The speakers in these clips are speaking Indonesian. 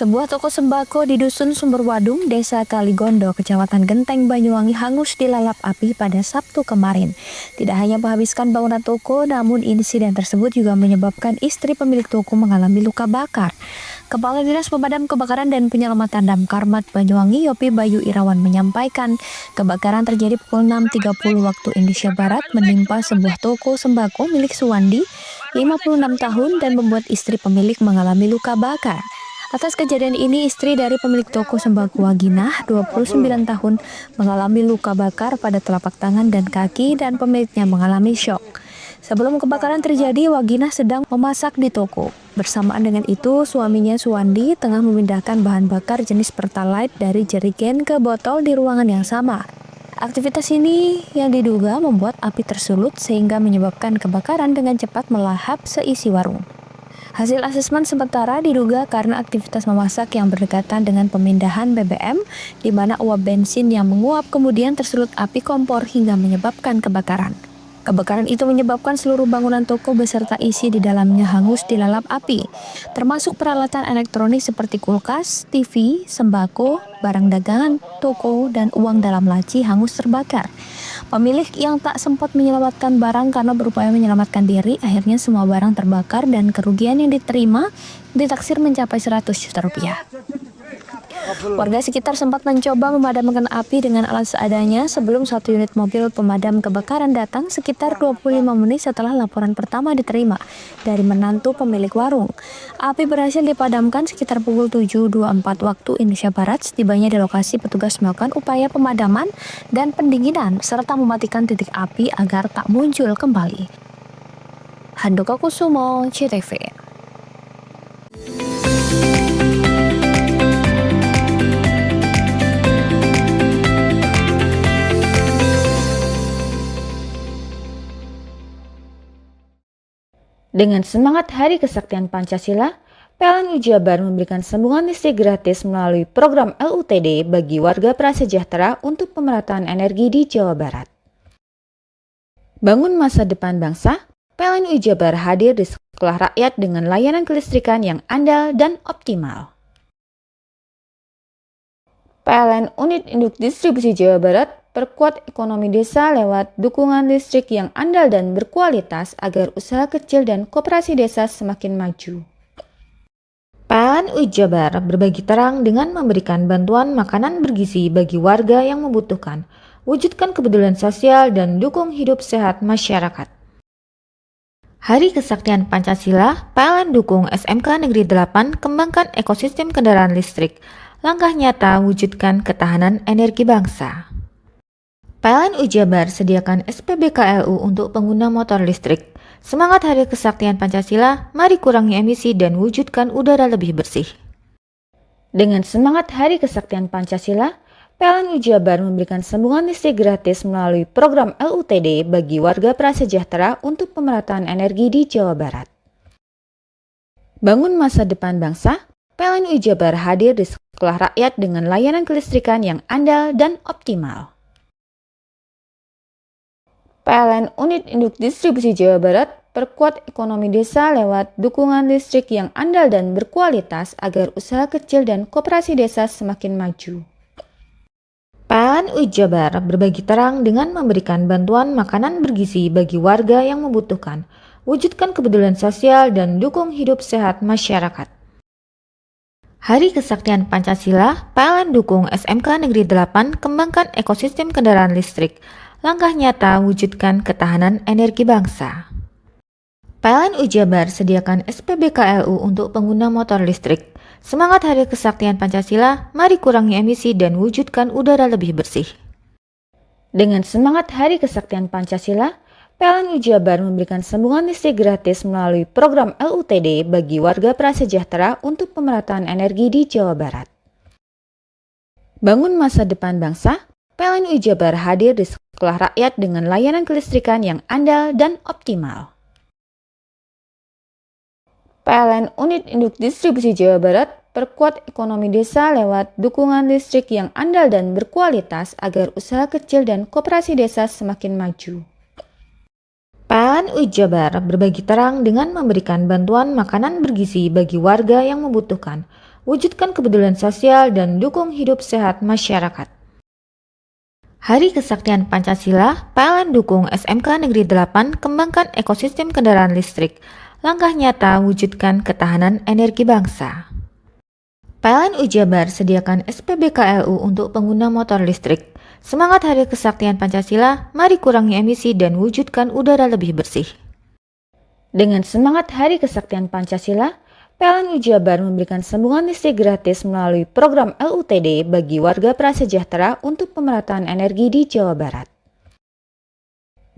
Sebuah toko sembako di Dusun Sumberwadung, Desa Kaligondo, Kecamatan Genteng, Banyuwangi hangus dilalap api pada Sabtu kemarin. Tidak hanya menghabiskan bangunan toko, namun insiden tersebut juga menyebabkan istri pemilik toko mengalami luka bakar. Kepala Dinas Pemadam Kebakaran dan Penyelamatan Damkar Banyuwangi, Yopi Bayu Irawan menyampaikan, kebakaran terjadi pukul 6.30 waktu Indonesia Barat menimpa sebuah toko sembako milik Suwandi, 56 tahun, dan membuat istri pemilik mengalami luka bakar. Atas kejadian ini, istri dari pemilik toko sembako Waginah, 29 tahun, mengalami luka bakar pada telapak tangan dan kaki, dan pemiliknya mengalami syok. Sebelum kebakaran terjadi, Waginah sedang memasak di toko. Bersamaan dengan itu, suaminya Suwandi tengah memindahkan bahan bakar jenis Pertalite dari jerigen ke botol di ruangan yang sama. Aktivitas ini yang diduga membuat api tersulut sehingga menyebabkan kebakaran dengan cepat melahap seisi warung. Hasil asesmen sementara diduga karena aktivitas memasak yang berdekatan dengan pemindahan BBM, di mana uap bensin yang menguap kemudian tersulut api kompor hingga menyebabkan kebakaran. Kebakaran itu menyebabkan seluruh bangunan toko beserta isi di dalamnya hangus dilalap api, termasuk peralatan elektronik seperti kulkas, TV, sembako, barang dagangan, toko, dan uang dalam laci hangus terbakar. Pemilik yang tak sempat menyelamatkan barang karena berupaya menyelamatkan diri, akhirnya semua barang terbakar dan kerugian yang diterima ditaksir mencapai 100 juta rupiah. Warga sekitar sempat mencoba memadamkan api dengan alat seadanya sebelum satu unit mobil pemadam kebakaran datang sekitar 25 menit setelah laporan pertama diterima dari menantu pemilik warung. Api berhasil dipadamkan sekitar pukul 7.24 waktu Indonesia Barat. Setibanya di lokasi, petugas melakukan upaya pemadaman dan pendinginan serta mematikan titik api agar tak muncul kembali. Handoko Kusumo, CTV. Dengan semangat Hari Kesaktian Pancasila, PLN Jabar memberikan sambungan listrik gratis melalui program LUTD bagi warga prasejahtera untuk pemerataan energi di Jawa Barat. Bangun masa depan bangsa, PLN Jabar hadir di sekolah rakyat dengan layanan kelistrikan yang andal dan optimal. PLN Unit Induk Distribusi Jawa Barat perkuat ekonomi desa lewat dukungan listrik yang andal dan berkualitas agar usaha kecil dan koperasi desa semakin maju. PLN Jabar berbagi terang dengan memberikan bantuan makanan bergizi bagi warga yang membutuhkan, wujudkan kepedulian sosial dan dukung hidup sehat masyarakat. Hari Kesaktian Pancasila, PLN dukung SMK Negeri 8 kembangkan ekosistem kendaraan listrik, langkah nyata wujudkan ketahanan energi bangsa. PLN Jabar sediakan SPBKLU untuk pengguna motor listrik. Semangat Hari Kesaktian Pancasila, mari kurangi emisi dan wujudkan udara lebih bersih. Dengan semangat Hari Kesaktian Pancasila, PLN Jabar memberikan sambungan listrik gratis melalui program LUTD bagi warga prasejahtera untuk pemerataan energi di Jawa Barat. Bangun masa depan bangsa, PLN Jabar hadir di sekolah rakyat dengan layanan kelistrikan yang andal dan optimal. PLN Unit Induk Distribusi Jawa Barat perkuat ekonomi desa lewat dukungan listrik yang andal dan berkualitas agar usaha kecil dan koperasi desa semakin maju. PLN Jabar berbagi terang dengan memberikan bantuan makanan bergizi bagi warga yang membutuhkan, wujudkan kepedulian sosial dan dukung hidup sehat masyarakat. Hari Kesaktian Pancasila, PLN dukung SMK Negeri 8 kembangkan ekosistem kendaraan listrik, langkah nyata wujudkan ketahanan energi bangsa. PLN Jabar sediakan SPBKLU untuk pengguna motor listrik. Semangat Hari Kesaktian Pancasila, mari kurangi emisi dan wujudkan udara lebih bersih. Dengan semangat Hari Kesaktian Pancasila, PLN Jabar memberikan sambungan listrik gratis melalui program LUTD bagi warga prasejahtera untuk pemerataan energi di Jawa Barat. Bangun masa depan bangsa, PLN Jabar hadir di sekolah rakyat dengan layanan kelistrikan yang andal dan optimal. PLN Unit Induk Distribusi Jawa Barat perkuat ekonomi desa lewat dukungan listrik yang andal dan berkualitas agar usaha kecil dan koperasi desa semakin maju. PLN Jabar berbagi terang dengan memberikan bantuan makanan bergizi bagi warga yang membutuhkan, wujudkan kepedulian sosial dan dukung hidup sehat masyarakat. Hari Kesaktian Pancasila, PLN dukung SMK Negeri 8 kembangkan ekosistem kendaraan listrik, langkah nyata wujudkan ketahanan energi bangsa. PLN Jabar sediakan SPBKLU untuk pengguna motor listrik. Semangat Hari Kesaktian Pancasila, mari kurangi emisi dan wujudkan udara lebih bersih. Dengan semangat Hari Kesaktian Pancasila, PLN Jabar memberikan sambungan listrik gratis melalui program LUTD bagi warga prasejahtera untuk pemerataan energi di Jawa Barat.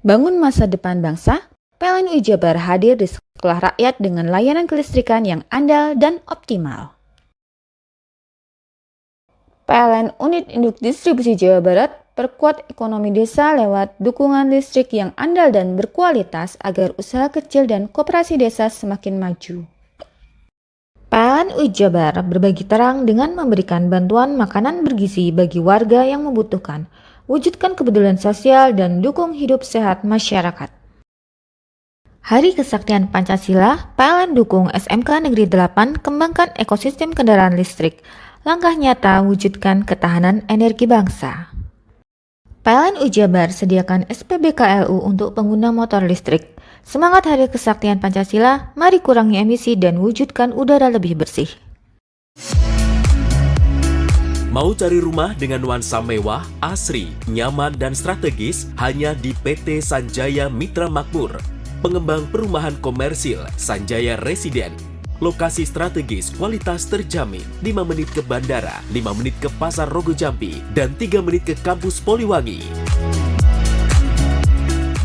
Bangun masa depan bangsa, PLN Jabar hadir di sekolah rakyat dengan layanan kelistrikan yang andal dan optimal. PLN Unit Induk Distribusi Jawa Barat perkuat ekonomi desa lewat dukungan listrik yang andal dan berkualitas agar usaha kecil dan koperasi desa semakin maju. PLN Jabar berbagi terang dengan memberikan bantuan makanan bergizi bagi warga yang membutuhkan, wujudkan kepedulian sosial dan dukung hidup sehat masyarakat. Hari Kesaktian Pancasila, PLN dukung SMK Negeri 8 kembangkan ekosistem kendaraan listrik, langkah nyata wujudkan ketahanan energi bangsa. PLN Jabar sediakan SPBKLU untuk pengguna motor listrik. Semangat Hari Kesaktian Pancasila, mari kurangi emisi dan wujudkan udara lebih bersih. Mau cari rumah dengan nuansa mewah, asri, nyaman, dan strategis hanya di PT Sanjaya Mitra Makmur. Pengembang perumahan komersil Sanjaya Residen. Lokasi strategis, kualitas terjamin, 5 menit ke bandara, 5 menit ke Pasar Rogo Jampi, dan 3 menit ke kampus Poliwangi.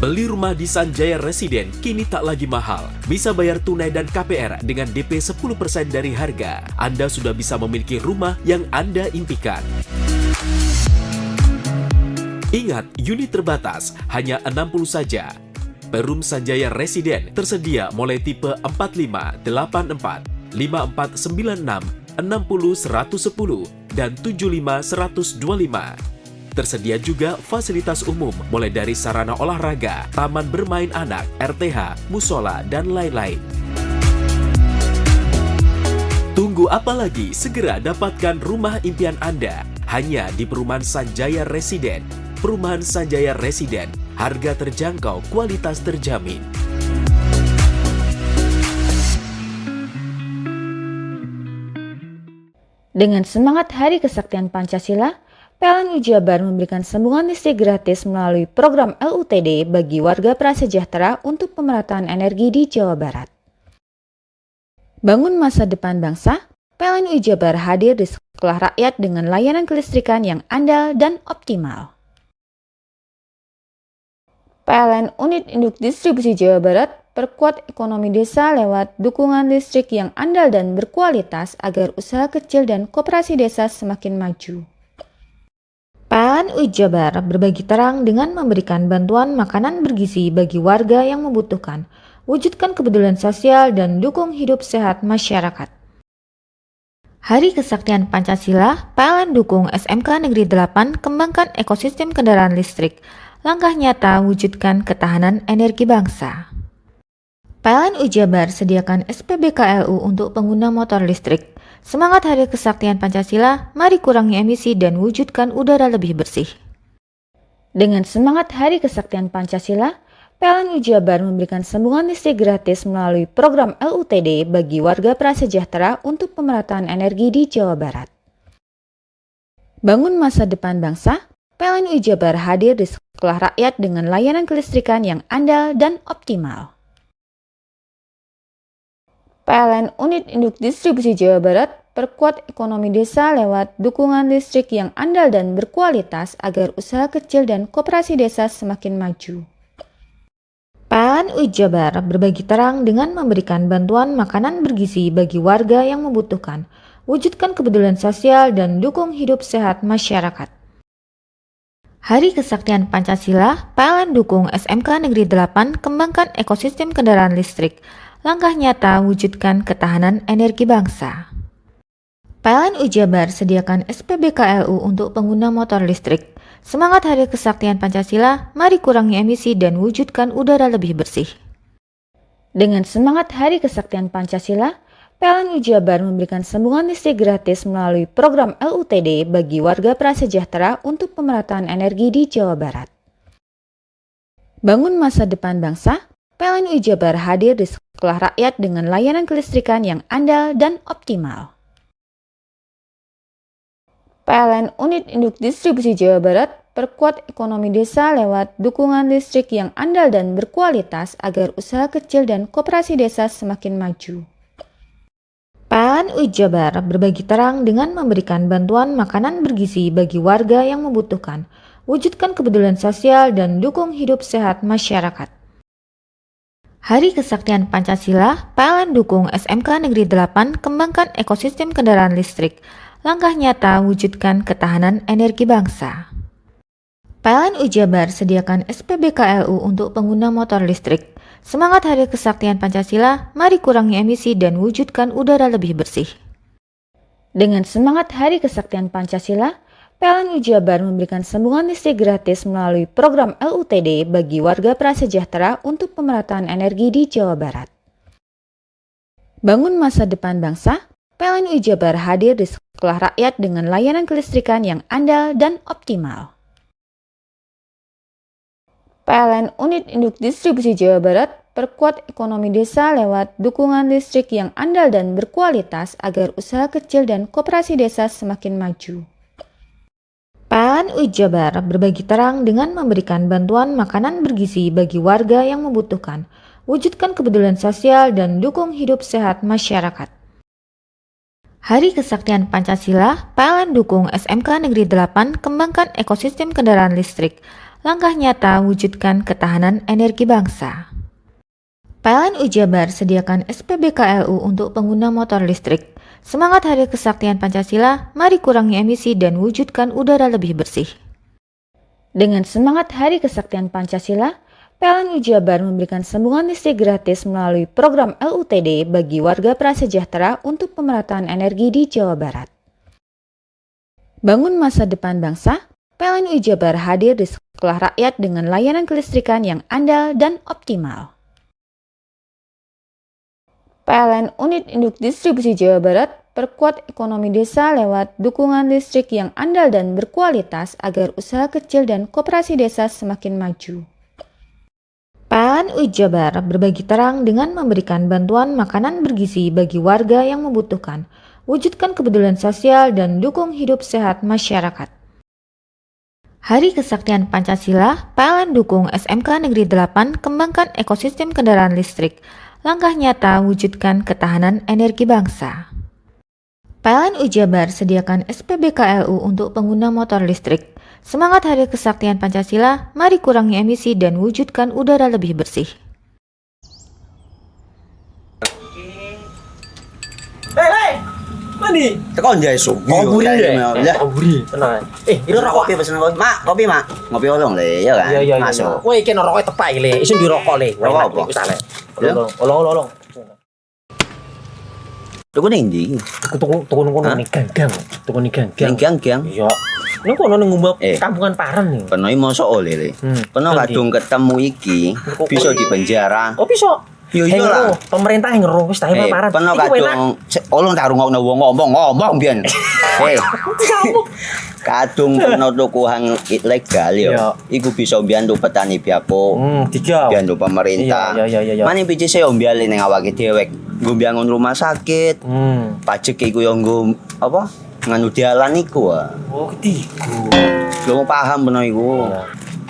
Beli rumah di Sanjaya Residen kini tak lagi mahal. Bisa bayar tunai dan KPR dengan DP 10% dari harga. Anda sudah bisa memiliki rumah yang Anda impikan. Ingat, unit terbatas, hanya 60 saja. Perum Sanjaya Residen tersedia mulai tipe 45, 84, 5496, 60 110, dan 75 125. Tersedia juga fasilitas umum mulai dari sarana olahraga, taman bermain anak, RTH, musola, dan lain-lain. Tunggu apa lagi? Segera dapatkan rumah impian Anda hanya di Perumahan Sanjaya Residen. Perumahan Sanjaya Residen, harga terjangkau, kualitas terjamin. Dengan semangat Hari Kesaktian Pancasila, PLN Jabar memberikan sambungan listrik gratis melalui program LUTD bagi warga prasejahtera untuk pemerataan energi di Jawa Barat. Bangun masa depan bangsa, PLN Jabar hadir di sekolah rakyat dengan layanan kelistrikan yang andal dan optimal. PLN Unit Induk Distribusi Jawa Barat perkuat ekonomi desa lewat dukungan listrik yang andal dan berkualitas agar usaha kecil dan koperasi desa semakin maju. PLN Jabar berbagi terang dengan memberikan bantuan makanan bergizi bagi warga yang membutuhkan, wujudkan kepedulian sosial dan dukung hidup sehat masyarakat. Hari Kesaktian Pancasila, PLN dukung SMK Negeri 8 kembangkan ekosistem kendaraan listrik, langkah nyata wujudkan ketahanan energi bangsa. PLN Jabar sediakan SPBKLU untuk pengguna motor listrik. Semangat Hari Kesaktian Pancasila, mari kurangi emisi dan wujudkan udara lebih bersih. Dengan semangat Hari Kesaktian Pancasila, PLN Jabar memberikan sambungan listrik gratis melalui program LUTD bagi warga prasejahtera untuk pemerataan energi di Jawa Barat. Bangun masa depan bangsa, PLN Jabar hadir di sekolah rakyat dengan layanan kelistrikan yang andal dan optimal. PLN Unit Induk Distribusi Jawa Barat perkuat ekonomi desa lewat dukungan listrik yang andal dan berkualitas agar usaha kecil dan koperasi desa semakin maju. PLN UI Jabar berbagi terang dengan memberikan bantuan makanan bergizi bagi warga yang membutuhkan, wujudkan kepedulian sosial dan dukung hidup sehat masyarakat. Hari Kesaktian Pancasila, PLN dukung SMK Negeri 8 kembangkan ekosistem kendaraan listrik, langkah nyata wujudkan ketahanan energi bangsa. PLN UI Jabar sediakan SPBKLU untuk pengguna motor listrik. Semangat Hari Kesaktian Pancasila, mari kurangi emisi dan wujudkan udara lebih bersih. Dengan semangat Hari Kesaktian Pancasila, PLN UI Jabar memberikan sambungan listrik gratis melalui program LUTD bagi warga prasejahtera untuk pemerataan energi di Jawa Barat. Bangun masa depan bangsa, PLN UI Jabar hadir di sekolah rakyat dengan layanan kelistrikan yang andal dan optimal. PLN Unit Induk Distribusi Jawa Barat perkuat ekonomi desa lewat dukungan listrik yang andal dan berkualitas agar usaha kecil dan koperasi desa semakin maju. PLN UI Jabar berbagi terang dengan memberikan bantuan makanan bergizi bagi warga yang membutuhkan, wujudkan kepedulian sosial dan dukung hidup sehat masyarakat. Hari Kesaktian Pancasila, PLN dukung SMK Negeri 8 kembangkan ekosistem kendaraan listrik, langkah nyata wujudkan ketahanan energi bangsa. PLN UI Jabar sediakan SPBKLU untuk pengguna motor listrik. Semangat Hari Kesaktian Pancasila, mari kurangi emisi dan wujudkan udara lebih bersih. Dengan semangat Hari Kesaktian Pancasila, PLN UI Jabar memberikan sambungan listrik gratis melalui program LUTD bagi warga prasejahtera untuk pemerataan energi di Jawa Barat. Bangun masa depan bangsa, PLN UI Jabar hadir di sekolah rakyat dengan layanan kelistrikan yang andal dan optimal. PLN Unit Induk Distribusi Jawa Barat perkuat ekonomi desa lewat dukungan listrik yang andal dan berkualitas agar usaha kecil dan koperasi desa semakin maju. PLN UI Jabar berbagi terang dengan memberikan bantuan makanan bergizi bagi warga yang membutuhkan, wujudkan kepedulian sosial dan dukung hidup sehat masyarakat. Hari Kesaktian Pancasila, PLN dukung SMK Negeri 8 kembangkan ekosistem kendaraan listrik, langkah nyata wujudkan ketahanan energi bangsa. PLN UI Jabar sediakan SPBKLU untuk pengguna motor listrik. Semangat Hari Kesaktian Pancasila, mari kurangi emisi dan wujudkan udara lebih bersih. Dengan semangat Hari Kesaktian Pancasila, PLN UI Jabar memberikan sambungan listrik gratis melalui program LUTD bagi warga prasejahtera untuk pemerataan energi di Jawa Barat. Bangun masa depan bangsa, PLN UI Jabar hadir di sekolah rakyat dengan layanan kelistrikan yang andal dan optimal. PLN Unit Induk Distribusi Jawa Barat perkuat ekonomi desa lewat dukungan listrik yang andal dan berkualitas agar usaha kecil dan koperasi desa semakin maju. PLN UI Jabar berbagi terang dengan memberikan bantuan makanan bergizi bagi warga yang membutuhkan, wujudkan kepedulian sosial dan dukung hidup sehat masyarakat. Hari Kesaktian Pancasila, PLN dukung SMK Negeri 8 kembangkan ekosistem kendaraan listrik, langkah nyata wujudkan ketahanan energi bangsa. PLN UI Jabar sediakan SPBKLU untuk pengguna motor listrik. Semangat Hari Kesaktian Pancasila, mari kurangi emisi dan wujudkan udara lebih bersih. Hei, mandi. Tekan jaya sugi. Koburi ya. ya. Koburi. Tenang. Ini rokok kopi pesen kopi. Mak, kopi, Mak. Ngopi olong le, ya kan? Iya. Masuk. Woi, iki rokoknya tepak iki le. Isin dirokok le. Rokok apa? Wis ale. Ya. Olong. Tuku ning ndi? Tuku nunggu ning ganggang. Tuku ning ganggang. Gang-gang. Iya. Ning kono ning ngumbah Eh. kampungan Paren nih. Kena mosok oleh le. Kena Nanti. kadung ketemu iki bisa dipenjara. Oh, bisa. Yo iya lah. Pemerintah yang ngeru wis tahe Paren. Kena Iki enak. kadung olong tak rungokno wong ngomong biyen. Kadung kena tukuhan ilegal Iya. yo. Iku bisa mbiyantu petani biako. Tiga. Mbiyantu pemerintah. Iya. Mane pici saya mbiale ning awake dewek. Nggo mbiangun rumah sakit. Pajak iku yo nggo apa? Nganu dalan iku ah. Oh, ketiga. Lu paham bener iku.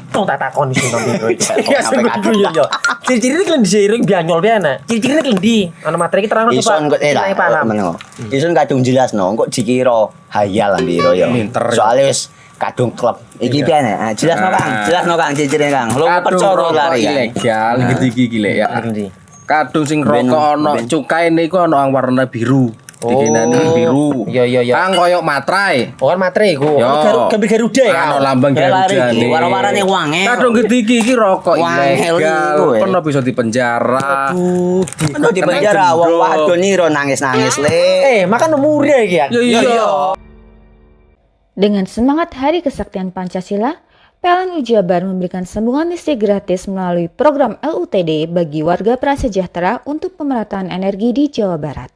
Tong tak takon sing nang biro iki. Iya, sampe kadung. Iya. Ciri-cirine klend diseiring bianyol piana. Ciri-cirine klendi. Ana materi iki terang Ison kok Nilai paham. meneng. Ison kadung jelasno, kok dikira hayal ambiro ya. Pinter. Soale wis kadung klub. Iki piye nek? Jelas no Kang, jelas no Kang cicire Kang. Lu Kadung percaya rokok lari Kang. ilegal iki lek ya. Ngendi? Kadung sing rokok ono cukai niku ono yang warna biru. Dikinani biru. Iya. Kang koyo matrai. Oh kan matre iku. Yo. Gambar Garuda ya. Ono lambang Garuda Iki nih. warna-warnane wangi. Kadung gede iki rokok Wangel ilegal. iku, ya. Pernah bisa dipenjara. Aduh di penjara wong wadon niro nangis-nangis le. Makan umur ya iki ya. Iya. Dengan semangat Hari Kesaktian Pancasila, PLN Jabar memberikan sambungan listrik gratis melalui program LUTD bagi warga prasejahtera untuk pemerataan energi di Jawa Barat.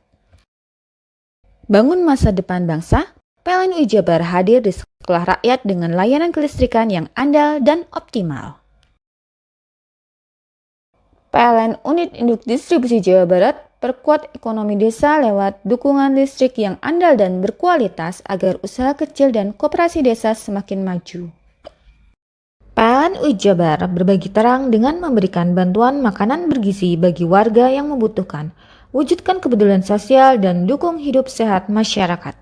Bangun masa depan bangsa, PLN Jabar hadir di sekolah rakyat dengan layanan kelistrikan yang andal dan optimal. PLN Unit Induk Distribusi Jawa Barat perkuat ekonomi desa lewat dukungan listrik yang andal dan berkualitas agar usaha kecil dan koperasi desa semakin maju. PLN Jabar berbagi terang dengan memberikan bantuan makanan bergizi bagi warga yang membutuhkan, wujudkan kepedulian sosial dan dukung hidup sehat masyarakat.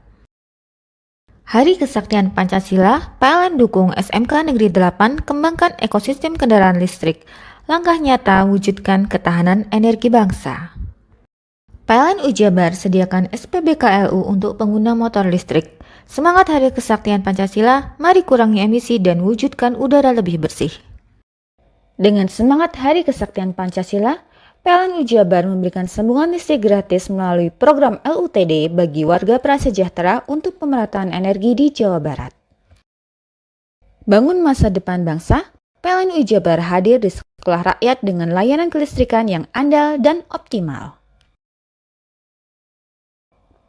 Hari Kesaktian Pancasila, PLN dukung SMK Negeri 8 kembangkan ekosistem kendaraan listrik. Langkah nyata wujudkan ketahanan energi bangsa. PLN Jabar sediakan SPBKLU untuk pengguna motor listrik. Semangat Hari Kesaktian Pancasila, mari kurangi emisi dan wujudkan udara lebih bersih. Dengan semangat Hari Kesaktian Pancasila, PLN Jabar memberikan sambungan listrik gratis melalui program LUTD bagi warga prasejahtera untuk pemerataan energi di Jawa Barat. Bangun masa depan bangsa, PLN Jabar hadir di sekolah rakyat dengan layanan kelistrikan yang andal dan optimal.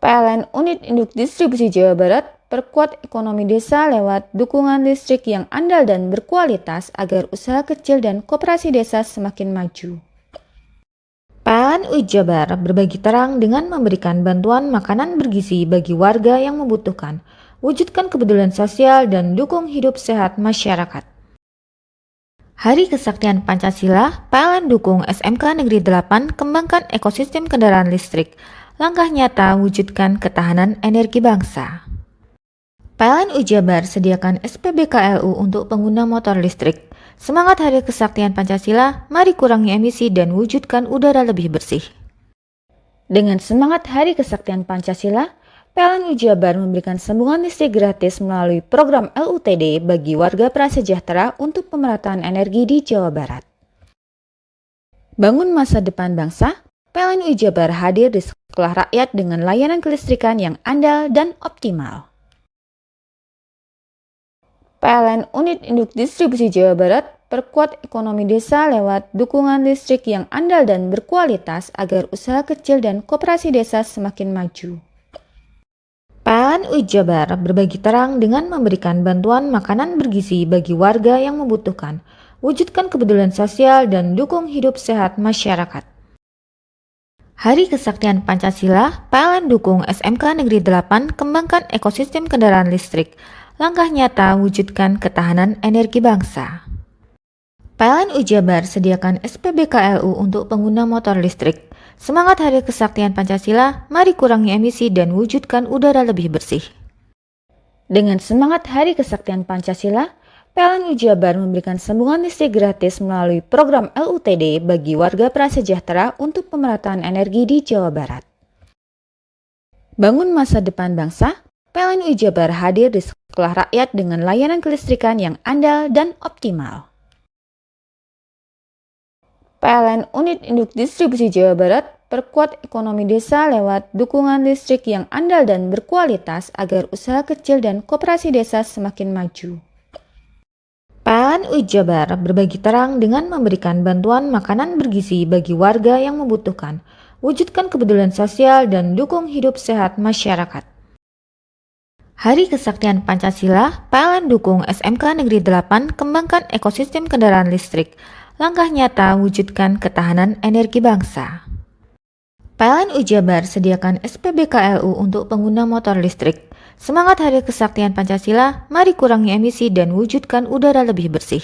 PLN Unit Induk Distribusi Jawa Barat perkuat ekonomi desa lewat dukungan listrik yang andal dan berkualitas agar usaha kecil dan koperasi desa semakin maju. PLN Jabar berbagi terang dengan memberikan bantuan makanan bergizi bagi warga yang membutuhkan, wujudkan kepedulian sosial dan dukung hidup sehat masyarakat. Hari Kesaktian Pancasila, PLN dukung SMK Negeri 8 kembangkan ekosistem kendaraan listrik. Langkah nyata wujudkan ketahanan energi bangsa. PLN Jabar sediakan SPBKLU untuk pengguna motor listrik. Semangat Hari Kesaktian Pancasila, mari kurangi emisi dan wujudkan udara lebih bersih. Dengan semangat Hari Kesaktian Pancasila, PLN Jabar memberikan sambungan listrik gratis melalui program LUTD bagi warga prasejahtera untuk pemerataan energi di Jawa Barat. Bangun masa depan bangsa, PLN Jabar hadir di sekolah rakyat dengan layanan kelistrikan yang andal dan optimal. PLN Unit Induk Distribusi Jawa Barat perkuat ekonomi desa lewat dukungan listrik yang andal dan berkualitas agar usaha kecil dan koperasi desa semakin maju. PLN Jabar berbagi terang dengan memberikan bantuan makanan bergizi bagi warga yang membutuhkan, wujudkan kepedulian sosial dan dukung hidup sehat masyarakat. Hari Kesaktian Pancasila, PLN dukung SMK Negeri 8 kembangkan ekosistem kendaraan listrik. Langkah nyata wujudkan ketahanan energi bangsa. PLN Jabar sediakan SPBKLU untuk pengguna motor listrik. Semangat Hari Kesaktian Pancasila, mari kurangi emisi dan wujudkan udara lebih bersih. Dengan semangat Hari Kesaktian Pancasila, PLN Jabar memberikan sambungan listrik gratis melalui program LUTD bagi warga prasejahtera untuk pemerataan energi di Jawa Barat. Bangun masa depan bangsa, PLN Jabar hadir di sekolah rakyat dengan layanan kelistrikan yang andal dan optimal. PLN Unit Induk Distribusi Jawa Barat perkuat ekonomi desa lewat dukungan listrik yang andal dan berkualitas agar usaha kecil dan koperasi desa semakin maju. PLN Jabar berbagi terang dengan memberikan bantuan makanan bergizi bagi warga yang membutuhkan, wujudkan kepedulian sosial dan dukung hidup sehat masyarakat. Hari Kesaktian Pancasila, PLN dukung SMK Negeri 8 kembangkan ekosistem kendaraan listrik. Langkah nyata wujudkan ketahanan energi bangsa. PLN Jabar sediakan SPBKLU untuk pengguna motor listrik. Semangat Hari Kesaktian Pancasila, mari kurangi emisi dan wujudkan udara lebih bersih.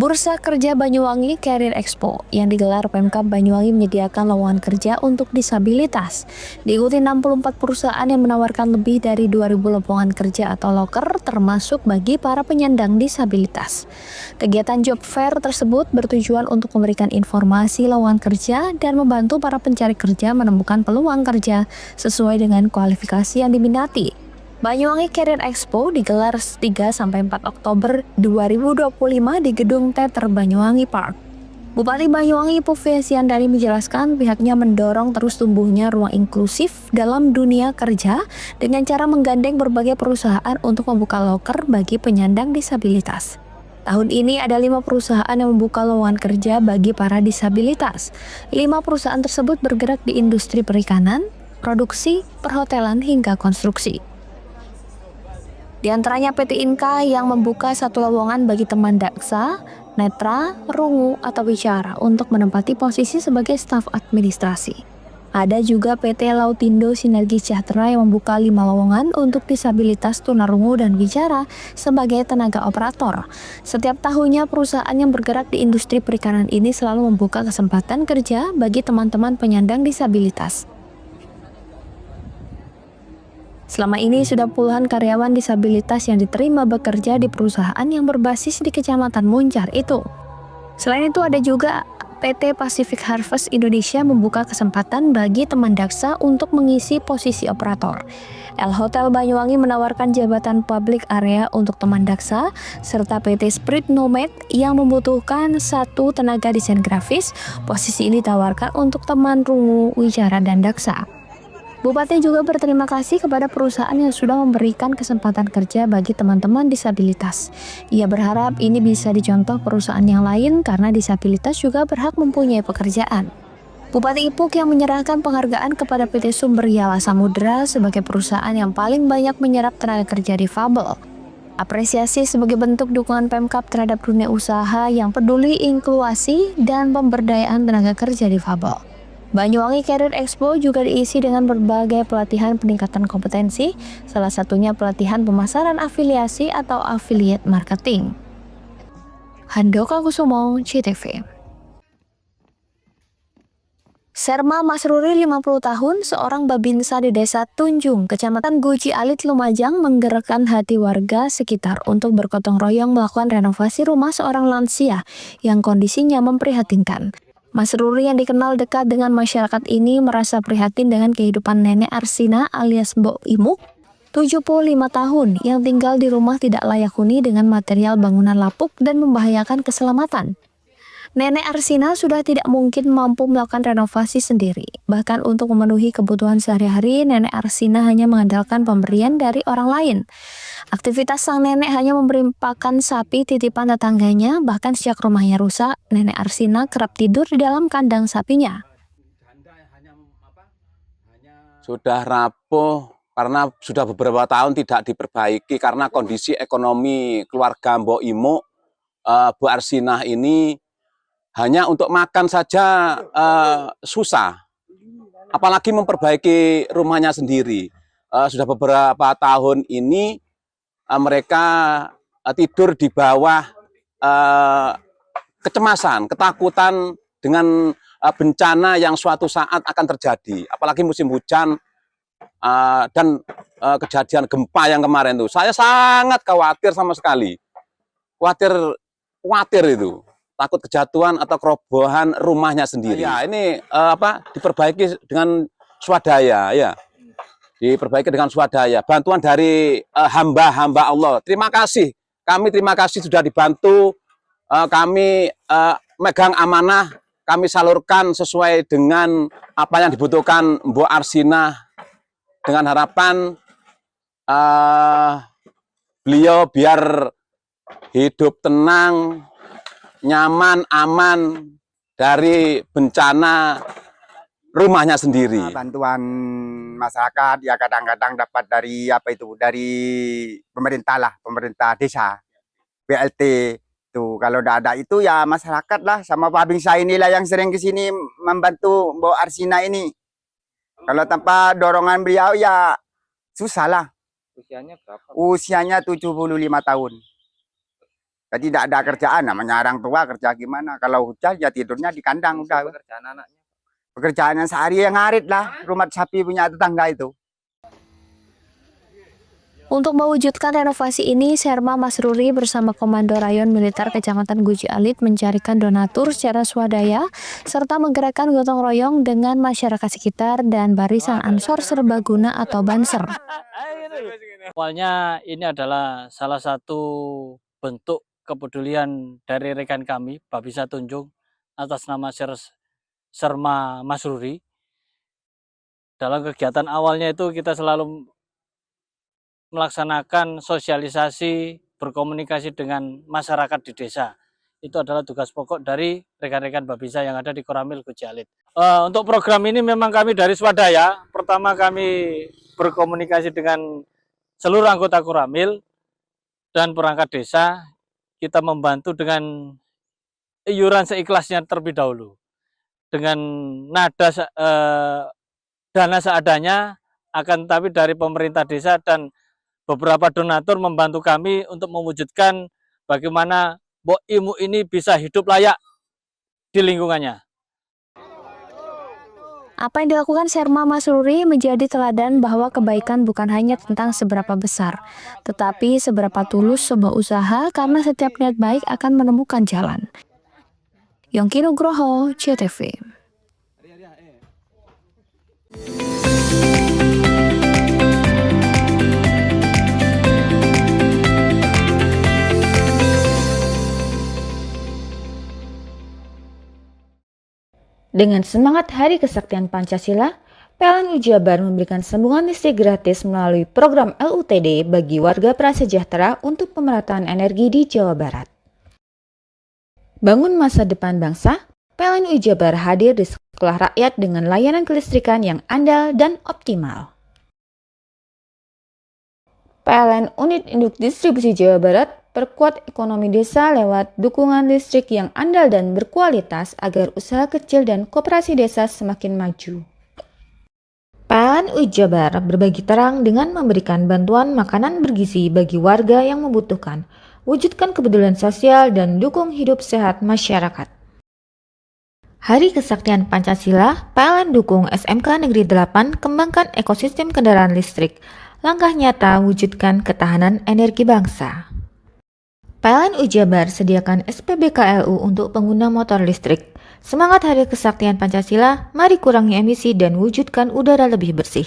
Bursa Kerja Banyuwangi Career Expo yang digelar Pemkab Banyuwangi menyediakan lowongan kerja untuk disabilitas. Diikuti 64 perusahaan yang menawarkan lebih dari 2.000 lowongan kerja atau loker termasuk bagi para penyandang disabilitas. Kegiatan job fair tersebut bertujuan untuk memberikan informasi lowongan kerja dan membantu para pencari kerja menemukan peluang kerja sesuai dengan kualifikasi yang diminati. Banyuwangi Career Expo digelar 3-4 Oktober 2025 di Gedung Teater Banyuwangi Park. Bupati Banyuwangi Puvi Siandari menjelaskan pihaknya mendorong terus tumbuhnya ruang inklusif dalam dunia kerja dengan cara menggandeng berbagai perusahaan untuk membuka loker bagi penyandang disabilitas. Tahun ini ada 5 perusahaan yang membuka lowongan kerja bagi para disabilitas. 5 perusahaan tersebut bergerak di industri perikanan, produksi, perhotelan hingga konstruksi. Di antaranya PT Inka yang membuka 1 lowongan bagi teman daksa, netra, rungu, atau bicara untuk menempati posisi sebagai staf administrasi. Ada juga PT Lautindo Sinergi Sejahtera yang membuka 5 lowongan untuk disabilitas tunarungu dan bicara sebagai tenaga operator. Setiap tahunnya perusahaan yang bergerak di industri perikanan ini selalu membuka kesempatan kerja bagi teman-teman penyandang disabilitas. Selama ini sudah puluhan karyawan disabilitas yang diterima bekerja di perusahaan yang berbasis di Kecamatan Muncar itu. Selain itu ada juga PT Pacific Harvest Indonesia membuka kesempatan bagi teman daksa untuk mengisi posisi operator. El Hotel Banyuwangi menawarkan jabatan public area untuk teman daksa, serta PT Spirit Nomad yang membutuhkan 1 tenaga desain grafis. Posisi ini ditawarkan untuk teman rungu, wicara, dan daksa. Bupati juga berterima kasih kepada perusahaan yang sudah memberikan kesempatan kerja bagi teman-teman disabilitas. Ia berharap ini bisa dicontoh perusahaan yang lain karena disabilitas juga berhak mempunyai pekerjaan. Bupati Ipuk yang menyerahkan penghargaan kepada PT Sumberyala Samudra sebagai perusahaan yang paling banyak menyerap tenaga kerja difabel. Apresiasi sebagai bentuk dukungan Pemkab terhadap dunia usaha yang peduli inklusi dan pemberdayaan tenaga kerja difabel. Banyuwangi Career Expo juga diisi dengan berbagai pelatihan peningkatan kompetensi, salah satunya pelatihan pemasaran afiliasi atau affiliate marketing. Handoko Kusumo, CTV. Serma Masruri 50 tahun, seorang babinsa di Desa Tunjung, Kecamatan Guci Alit, Lumajang menggerakkan hati warga sekitar untuk bergotong royong melakukan renovasi rumah seorang lansia yang kondisinya memprihatinkan. Mas Ruri yang dikenal dekat dengan masyarakat ini merasa prihatin dengan kehidupan Nenek Arsina alias Mbok Imuk, 75 tahun yang tinggal di rumah tidak layak huni dengan material bangunan lapuk dan membahayakan keselamatan. Nenek Arsina sudah tidak mungkin mampu melakukan renovasi sendiri. Bahkan untuk memenuhi kebutuhan sehari-hari, Nenek Arsina hanya mengandalkan pemberian dari orang lain. Aktivitas sang nenek hanya memberi pakan sapi titipan tetangganya, bahkan sejak rumahnya rusak, Nenek Arsina kerap tidur di dalam kandang sapinya. Sudah rapuh karena sudah beberapa tahun tidak diperbaiki karena kondisi ekonomi keluarga Mbok Imuk, Bu Arsinah ini hanya untuk makan saja susah, apalagi memperbaiki rumahnya sendiri. Sudah beberapa tahun ini mereka tidur di bawah kecemasan, ketakutan dengan bencana yang suatu saat akan terjadi. Apalagi musim hujan dan kejadian gempa yang kemarin itu. Saya sangat khawatir sama sekali. Khawatir itu. Takut kejatuhan atau kerobohan rumahnya sendiri. Ya, ini diperbaiki dengan swadaya ya. Diperbaiki dengan swadaya. Bantuan dari hamba-hamba Allah. Terima kasih. Kami terima kasih sudah dibantu. Kami megang amanah, kami salurkan sesuai dengan apa yang dibutuhkan Mbok Arsinah dengan harapan beliau biar hidup tenang, nyaman, aman dari bencana rumahnya sendiri. Bantuan masyarakat ya kadang-kadang dapat dari dari pemerintah lah, pemerintah desa, BLT tuh. Kalau udah ada itu ya masyarakat lah sama Pak Bingsa inilah yang sering kesini membantu Mbok Arsina ini. Kalau tanpa dorongan beliau ya susah lah. Usianya berapa? Usianya 75 tahun. Jadi tidak ada kerjaan, namanya orang tua kerja gimana? Kalau hujan ya tidurnya di kandang udah. Pekerjaannya sehari yang ngarit lah, rumah sapi punya tetangga itu. Untuk mewujudkan renovasi ini, Serma Masruri bersama Komando Rayon Militer Kecamatan Guji Alit mencarikan donatur secara swadaya serta menggerakkan gotong royong dengan masyarakat sekitar dan barisan Ansor Serbaguna atau Banser. Awalnya ini adalah salah satu bentuk kepedulian dari rekan kami, Babisa Tunjung, atas nama Serma Masruri. Dalam kegiatan awalnya itu kita selalu melaksanakan sosialisasi, berkomunikasi dengan masyarakat di desa. Itu adalah tugas pokok dari rekan-rekan Babisa yang ada di Koramil Guji Alit. Untuk program ini memang kami dari swadaya. Pertama kami berkomunikasi dengan seluruh anggota Koramil dan perangkat desa. Kita membantu dengan iuran seikhlasnya terlebih dahulu. Dengan nada dana seadanya, akan tetapi dari pemerintah desa dan beberapa donatur membantu kami untuk mewujudkan bagaimana Mbok Imu ini bisa hidup layak di lingkungannya. Apa yang dilakukan Serma Masruri menjadi teladan bahwa kebaikan bukan hanya tentang seberapa besar, tetapi seberapa tulus sebuah usaha karena setiap niat baik akan menemukan jalan. Yongki Nugroho, CTV. Dengan semangat Hari Kesaktian Pancasila, PLN Jabar memberikan sambungan listrik gratis melalui program LUTD bagi warga prasejahtera untuk pemerataan energi di Jawa Barat. Bangun masa depan bangsa, PLN Jabar hadir di sekolah rakyat dengan layanan kelistrikan yang andal dan optimal. PLN Unit Induk Distribusi Jawa Barat perkuat ekonomi desa lewat dukungan listrik yang andal dan berkualitas agar usaha kecil dan koperasi desa semakin maju. PLN Jabar berbagi terang dengan memberikan bantuan makanan bergizi bagi warga yang membutuhkan, wujudkan kepedulian sosial dan dukung hidup sehat masyarakat. Hari Kesaktian Pancasila, PLN dukung SMK Negeri 8 kembangkan ekosistem kendaraan listrik, langkah nyata wujudkan ketahanan energi bangsa. PLN Jabar sediakan SPBKLU untuk pengguna motor listrik. Semangat Hari Kesaktian Pancasila, mari kurangi emisi dan wujudkan udara lebih bersih.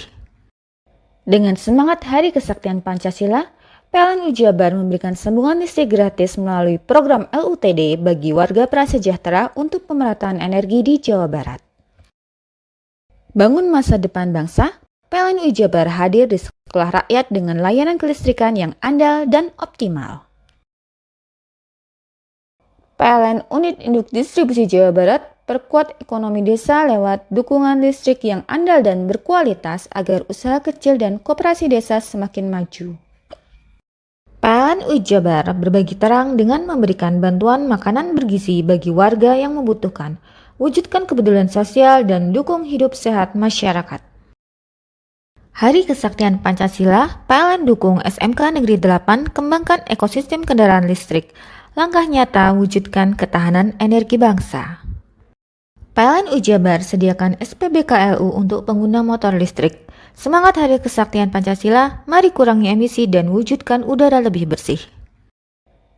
Dengan semangat Hari Kesaktian Pancasila, PLN Jabar memberikan sambungan listrik gratis melalui program LUTD bagi warga prasejahtera untuk pemerataan energi di Jawa Barat. Bangun masa depan bangsa, PLN Jabar hadir di sekolah rakyat dengan layanan kelistrikan yang andal dan optimal. PLN Unit Induk Distribusi Jawa Barat perkuat ekonomi desa lewat dukungan listrik yang andal dan berkualitas agar usaha kecil dan koperasi desa semakin maju. PLN Jabar berbagi terang dengan memberikan bantuan makanan bergizi bagi warga yang membutuhkan, wujudkan kepedulian sosial dan dukung hidup sehat masyarakat. Hari Kesaktian Pancasila, PLN dukung SMK Negeri 8 kembangkan ekosistem kendaraan listrik, langkah nyata wujudkan ketahanan energi bangsa. PLN Jabar sediakan SPBKLU untuk pengguna motor listrik. Semangat Hari Kesaktian Pancasila, mari kurangi emisi dan wujudkan udara lebih bersih.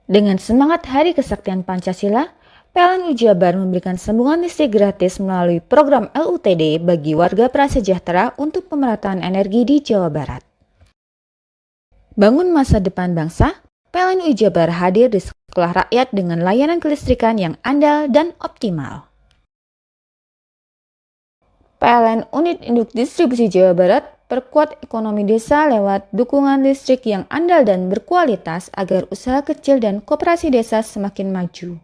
Dengan semangat Hari Kesaktian Pancasila, PLN Jabar memberikan sambungan listrik gratis melalui program LUTD bagi warga prasejahtera untuk pemerataan energi di Jawa Barat. Bangun masa depan bangsa, PLN Jabar hadir di sekolah rakyat dengan layanan kelistrikan yang andal dan optimal. PLN Unit Induk Distribusi Jawa Barat perkuat ekonomi desa lewat dukungan listrik yang andal dan berkualitas agar usaha kecil dan koperasi desa semakin maju.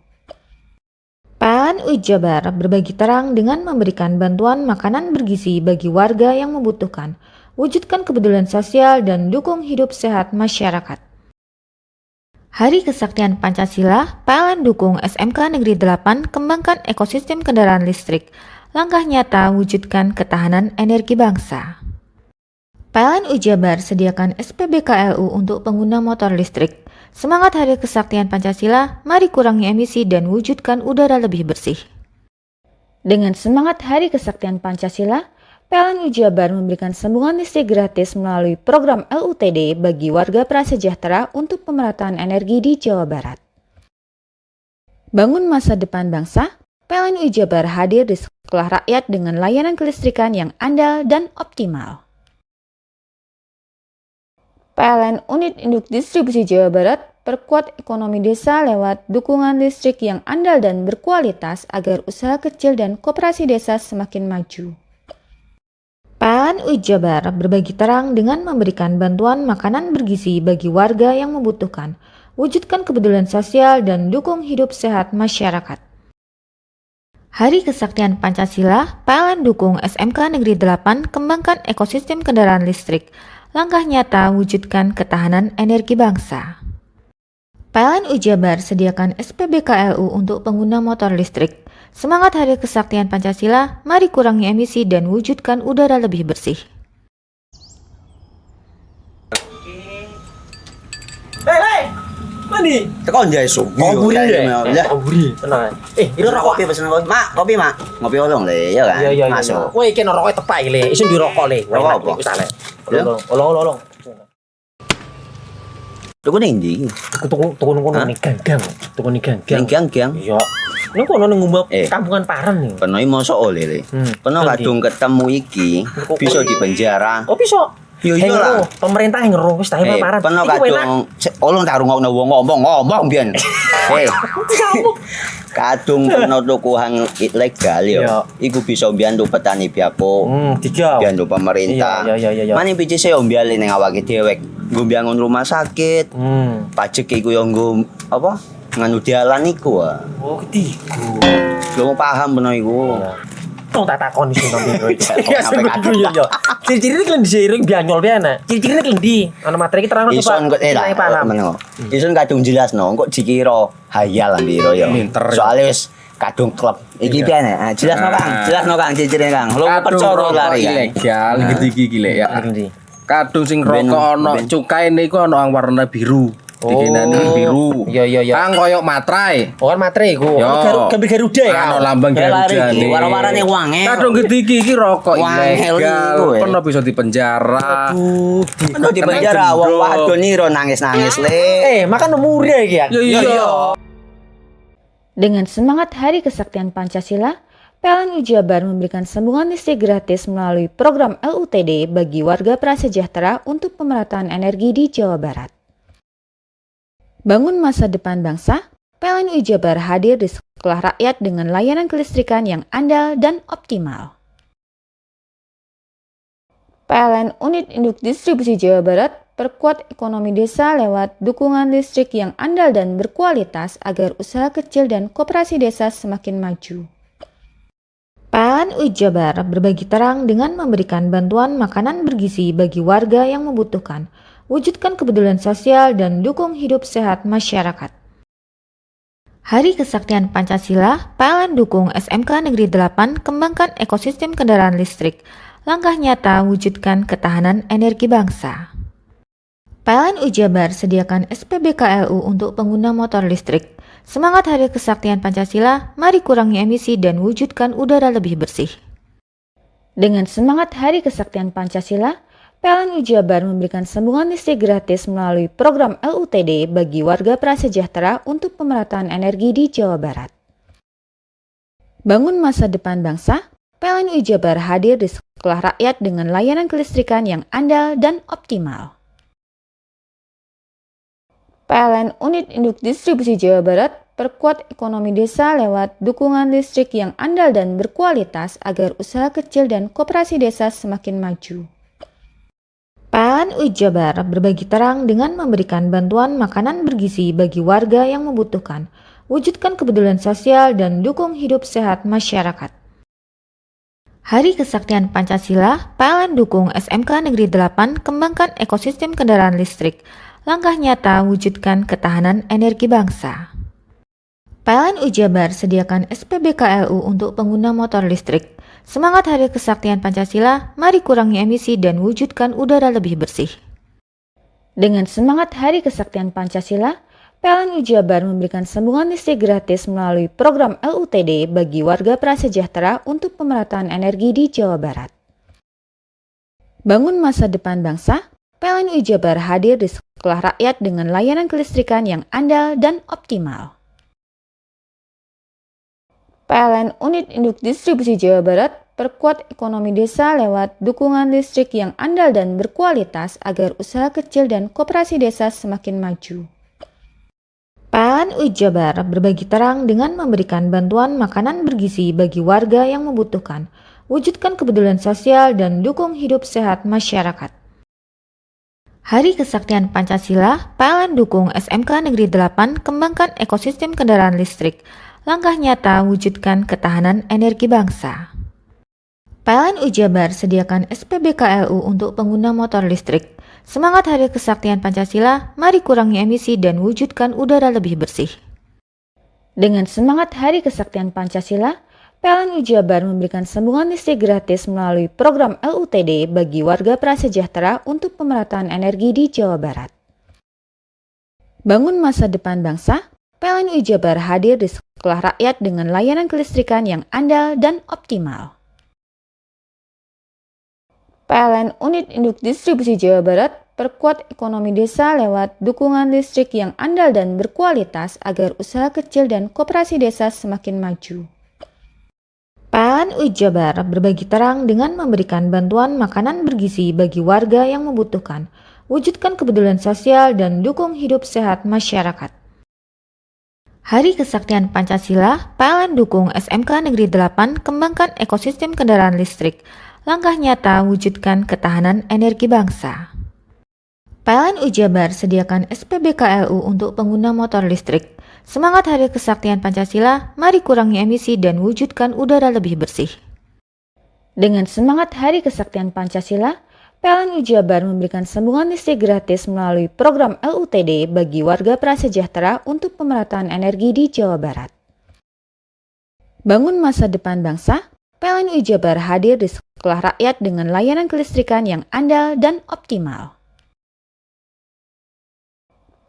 PLN Jabar berbagi terang dengan memberikan bantuan makanan bergizi bagi warga yang membutuhkan, wujudkan kepedulian sosial dan dukung hidup sehat masyarakat. Hari Kesaktian Pancasila, PLN dukung SMK Negeri 8 kembangkan ekosistem kendaraan listrik, langkah nyata wujudkan ketahanan energi bangsa. PLN Jabar sediakan SPBKLU untuk pengguna motor listrik. Semangat Hari Kesaktian Pancasila, mari kurangi emisi dan wujudkan udara lebih bersih. Dengan semangat Hari Kesaktian Pancasila, PLN Jabar memberikan sambungan listrik gratis melalui program LUTD bagi warga prasejahtera untuk pemerataan energi di Jawa Barat. Bangun masa depan bangsa, PLN Jabar hadir di sekolah rakyat dengan layanan kelistrikan yang andal dan optimal. PLN Unit Induk Distribusi Jawa Barat perkuat ekonomi desa lewat dukungan listrik yang andal dan berkualitas agar usaha kecil dan koperasi desa semakin maju. PLN Jabar berbagi terang dengan memberikan bantuan makanan bergizi bagi warga yang membutuhkan, wujudkan kepedulian sosial dan dukung hidup sehat masyarakat. Hari Kesaktian Pancasila, PLN dukung SMK Negeri 8 kembangkan ekosistem kendaraan listrik. Langkah nyata wujudkan ketahanan energi bangsa. PLN Jabar sediakan SPBKLU untuk pengguna motor listrik. Semangat Hari Kesaktian Pancasila, mari kurangi emisi dan wujudkan udara lebih bersih. Hei, mandi. Tekan jaya su. Ngoburi deh. Ngoburi, tenang. Ini rokok. Kopi pesen kopi. Mak, kopi mak. Ngopi olong le, ya kan? Iya. Masuk. Woi, kena rokoknya tepak le. Isun dirokok le. Rokok apa? Wis ale. Ya? Olong. Tuku ning ndi? Tuku ning gang. Tuku ning gang. Ning gang. Iya. Ning kono ning ngumap Eh. kampungan Paren nih. Peno iki mosok oleh le. Peno Nanti. kadung ketemu iki bisa dipenjara. Oh bisa. Yo iya lah. Pemerintah yang ngeru wis tahe Paren. Peno Iku enak. kadung olong tak rungokno wong ngomong biyen. Kadung peno tuku hang ilegal yo. Iya. Iku bisa mbiyantu petani biako. Tiga. Mbiyantu pemerintah. Iya. Mane pici saya ombyale ning awake dewek. Nggo mbiyangun rumah sakit. Pajak iku yo nggo apa? Nganu dalan iku ah. Oh, ketiga. Lu paham peno iku. Tong tak takon iso nang biro iki. Ya, sampe kadung. Iya. Ciri-cirine klendi seiring bianyol piana. Ciri-cirine klendi. Ana materi iki terang Ison kok lah meneng. Ison kadung jelasno kok dikira hayal biro yo. Pinter. Soale wis kadung klub. Iki piye nek? Jelasno Kang ciri-cirine Kang. Lu percaya lari kan. Ilegal iki le ya. Klendi. Kadung sing rokok ana cukaine iku ana warna biru. Dikenani biru. Iya. Kang koyo matrai. Oh kan materi iku. Yo. Gambar Garuda ya. Ano lambang Garuda nih. Wara-warane wange. Kadung iki rokok Wangel ilegal. iku, Pernah bisa dipenjara. Peno di penjara wong wadon iro nangis-nangis le. Makan murah iki ya. Iya. Dengan semangat Hari Kesaktian Pancasila, PLN Jabar memberikan sambungan listrik gratis melalui program LUTD bagi warga prasejahtera untuk pemerataan energi di Jawa Barat. Bangun masa depan bangsa, PLN Jabar hadir di sekolah rakyat dengan layanan kelistrikan yang andal dan optimal. PLN Unit Induk Distribusi Jawa Barat perkuat ekonomi desa lewat dukungan listrik yang andal dan berkualitas agar usaha kecil dan koperasi desa semakin maju. PLN Jabar berbagi terang dengan memberikan bantuan makanan bergizi bagi warga yang membutuhkan, wujudkan kepedulian sosial dan dukung hidup sehat masyarakat. Hari Kesaktian Pancasila, PLN dukung SMK Negeri 8 kembangkan ekosistem kendaraan listrik. Langkah nyata wujudkan ketahanan energi bangsa. PLN Jabar sediakan SPBKLU untuk pengguna motor listrik. Semangat Hari Kesaktian Pancasila, mari kurangi emisi dan wujudkan udara lebih bersih. Dengan semangat Hari Kesaktian Pancasila, PLN Jabar memberikan sambungan listrik gratis melalui program LUTD bagi warga prasejahtera untuk pemerataan energi di Jawa Barat. Bangun masa depan bangsa, PLN Jabar hadir di sekolah rakyat dengan layanan kelistrikan yang andal dan optimal. PLN Unit Induk Distribusi Jawa Barat perkuat ekonomi desa lewat dukungan listrik yang andal dan berkualitas agar usaha kecil dan koperasi desa semakin maju. PLN Jabar berbagi terang dengan memberikan bantuan makanan bergizi bagi warga yang membutuhkan, wujudkan kepedulian sosial dan dukung hidup sehat masyarakat. Hari Kesaktian Pancasila, PLN dukung SMK Negeri 8 kembangkan ekosistem kendaraan listrik. Langkah nyata wujudkan ketahanan energi bangsa. PLN Jabar sediakan SPBKLU untuk pengguna motor listrik. Semangat Hari Kesaktian Pancasila, mari kurangi emisi dan wujudkan udara lebih bersih. Dengan semangat Hari Kesaktian Pancasila, PLN Jabar memberikan sambungan listrik gratis melalui program LUTD bagi warga prasejahtera untuk pemerataan energi di Jawa Barat. Bangun masa depan bangsa, PLN Jabar hadir di sekolah rakyat dengan layanan kelistrikan yang andal dan optimal. PLN Unit Induk Distribusi Jawa Barat perkuat ekonomi desa lewat dukungan listrik yang andal dan berkualitas agar usaha kecil dan koperasi desa semakin maju. PLN Jabar berbagi terang dengan memberikan bantuan makanan bergizi bagi warga yang membutuhkan, wujudkan kepedulian sosial dan dukung hidup sehat masyarakat. Hari Kesaktian Pancasila, PLN dukung SMK Negeri 8 kembangkan ekosistem kendaraan listrik, langkah nyata wujudkan ketahanan energi bangsa. PLN Jabar sediakan SPBKLU untuk pengguna motor listrik. Semangat Hari Kesaktian Pancasila, mari kurangi emisi dan wujudkan udara lebih bersih. Dengan semangat Hari Kesaktian Pancasila, PLN Jabar memberikan sambungan listrik gratis melalui program LUTD bagi warga prasejahtera untuk pemerataan energi di Jawa Barat. Bangun masa depan bangsa, PLN Jabar hadir di sekolah rakyat dengan layanan kelistrikan yang andal dan optimal. PLN Unit Induk Distribusi Jawa Barat perkuat ekonomi desa lewat dukungan listrik yang andal dan berkualitas agar usaha kecil dan koperasi desa semakin maju. PLN Jabar berbagi terang dengan memberikan bantuan makanan bergizi bagi warga yang membutuhkan, wujudkan kepedulian sosial dan dukung hidup sehat masyarakat. Hari Kesaktian Pancasila, PLN dukung SMK Negeri 8 kembangkan ekosistem kendaraan listrik, langkah nyata wujudkan ketahanan energi bangsa. PLN Jabar sediakan SPBKLU untuk pengguna motor listrik. Semangat Hari Kesaktian Pancasila, mari kurangi emisi dan wujudkan udara lebih bersih. Dengan semangat Hari Kesaktian Pancasila, PLN Jabar memberikan sambungan listrik gratis melalui program LUTD bagi warga prasejahtera untuk pemerataan energi di Jawa Barat. Bangun masa depan bangsa, PLN Jabar hadir di sekolah rakyat dengan layanan kelistrikan yang andal dan optimal.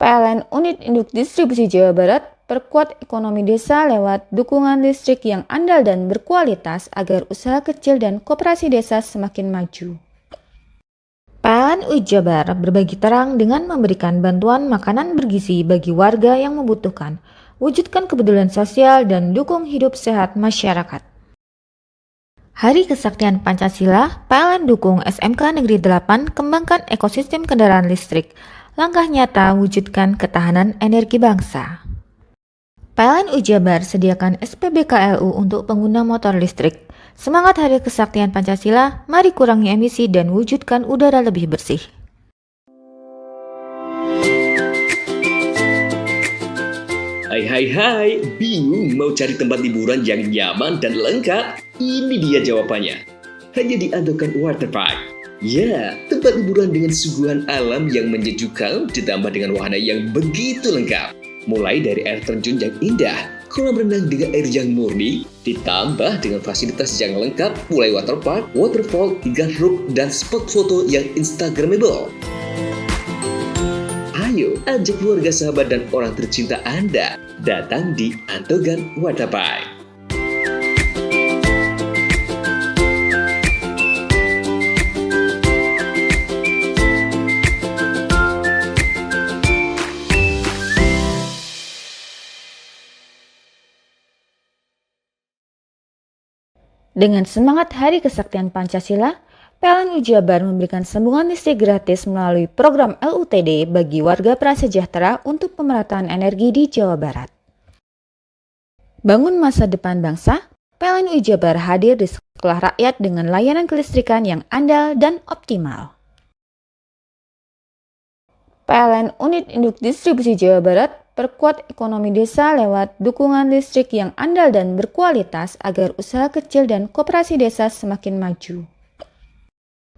PLN Unit Induk Distribusi Jawa Barat perkuat ekonomi desa lewat dukungan listrik yang andal dan berkualitas agar usaha kecil dan koperasi desa semakin maju. PLN Jabar berbagi terang dengan memberikan bantuan makanan bergizi bagi warga yang membutuhkan, wujudkan kepedulian sosial dan dukung hidup sehat masyarakat. Hari Kesaktian Pancasila, PLN dukung SMK Negeri 8 kembangkan ekosistem kendaraan listrik, langkah nyata wujudkan ketahanan energi bangsa. PLN Jabar sediakan SPBKLU untuk pengguna motor listrik. Semangat Hari Kesaktian Pancasila, mari kurangi emisi dan wujudkan udara lebih bersih. Hai, bingung mau cari tempat liburan yang nyaman dan lengkap? Ini dia jawabannya. Hanya di Andokan Waterpark. Ya, tempat liburan dengan suguhan alam yang menyejukkan ditambah dengan wahana yang begitu lengkap. Mulai dari air terjun yang indah, kolam renang dengan air yang murni, ditambah dengan fasilitas yang lengkap mulai waterpark, waterfall, hingga roof dan spot foto yang instagramable. Ayo, ajak keluarga, sahabat, dan orang tercinta Anda datang di Andokan Waterpark. Dengan semangat Hari Kesaktian Pancasila, PLN Jabar memberikan sambungan listrik gratis melalui program LUTD bagi warga prasejahtera untuk pemerataan energi di Jawa Barat. Bangun masa depan bangsa, PLN Jabar hadir di sekolah rakyat dengan layanan kelistrikan yang andal dan optimal. PLN Unit Induk Distribusi Jawa Barat perkuat ekonomi desa lewat dukungan listrik yang andal dan berkualitas agar usaha kecil dan koperasi desa semakin maju.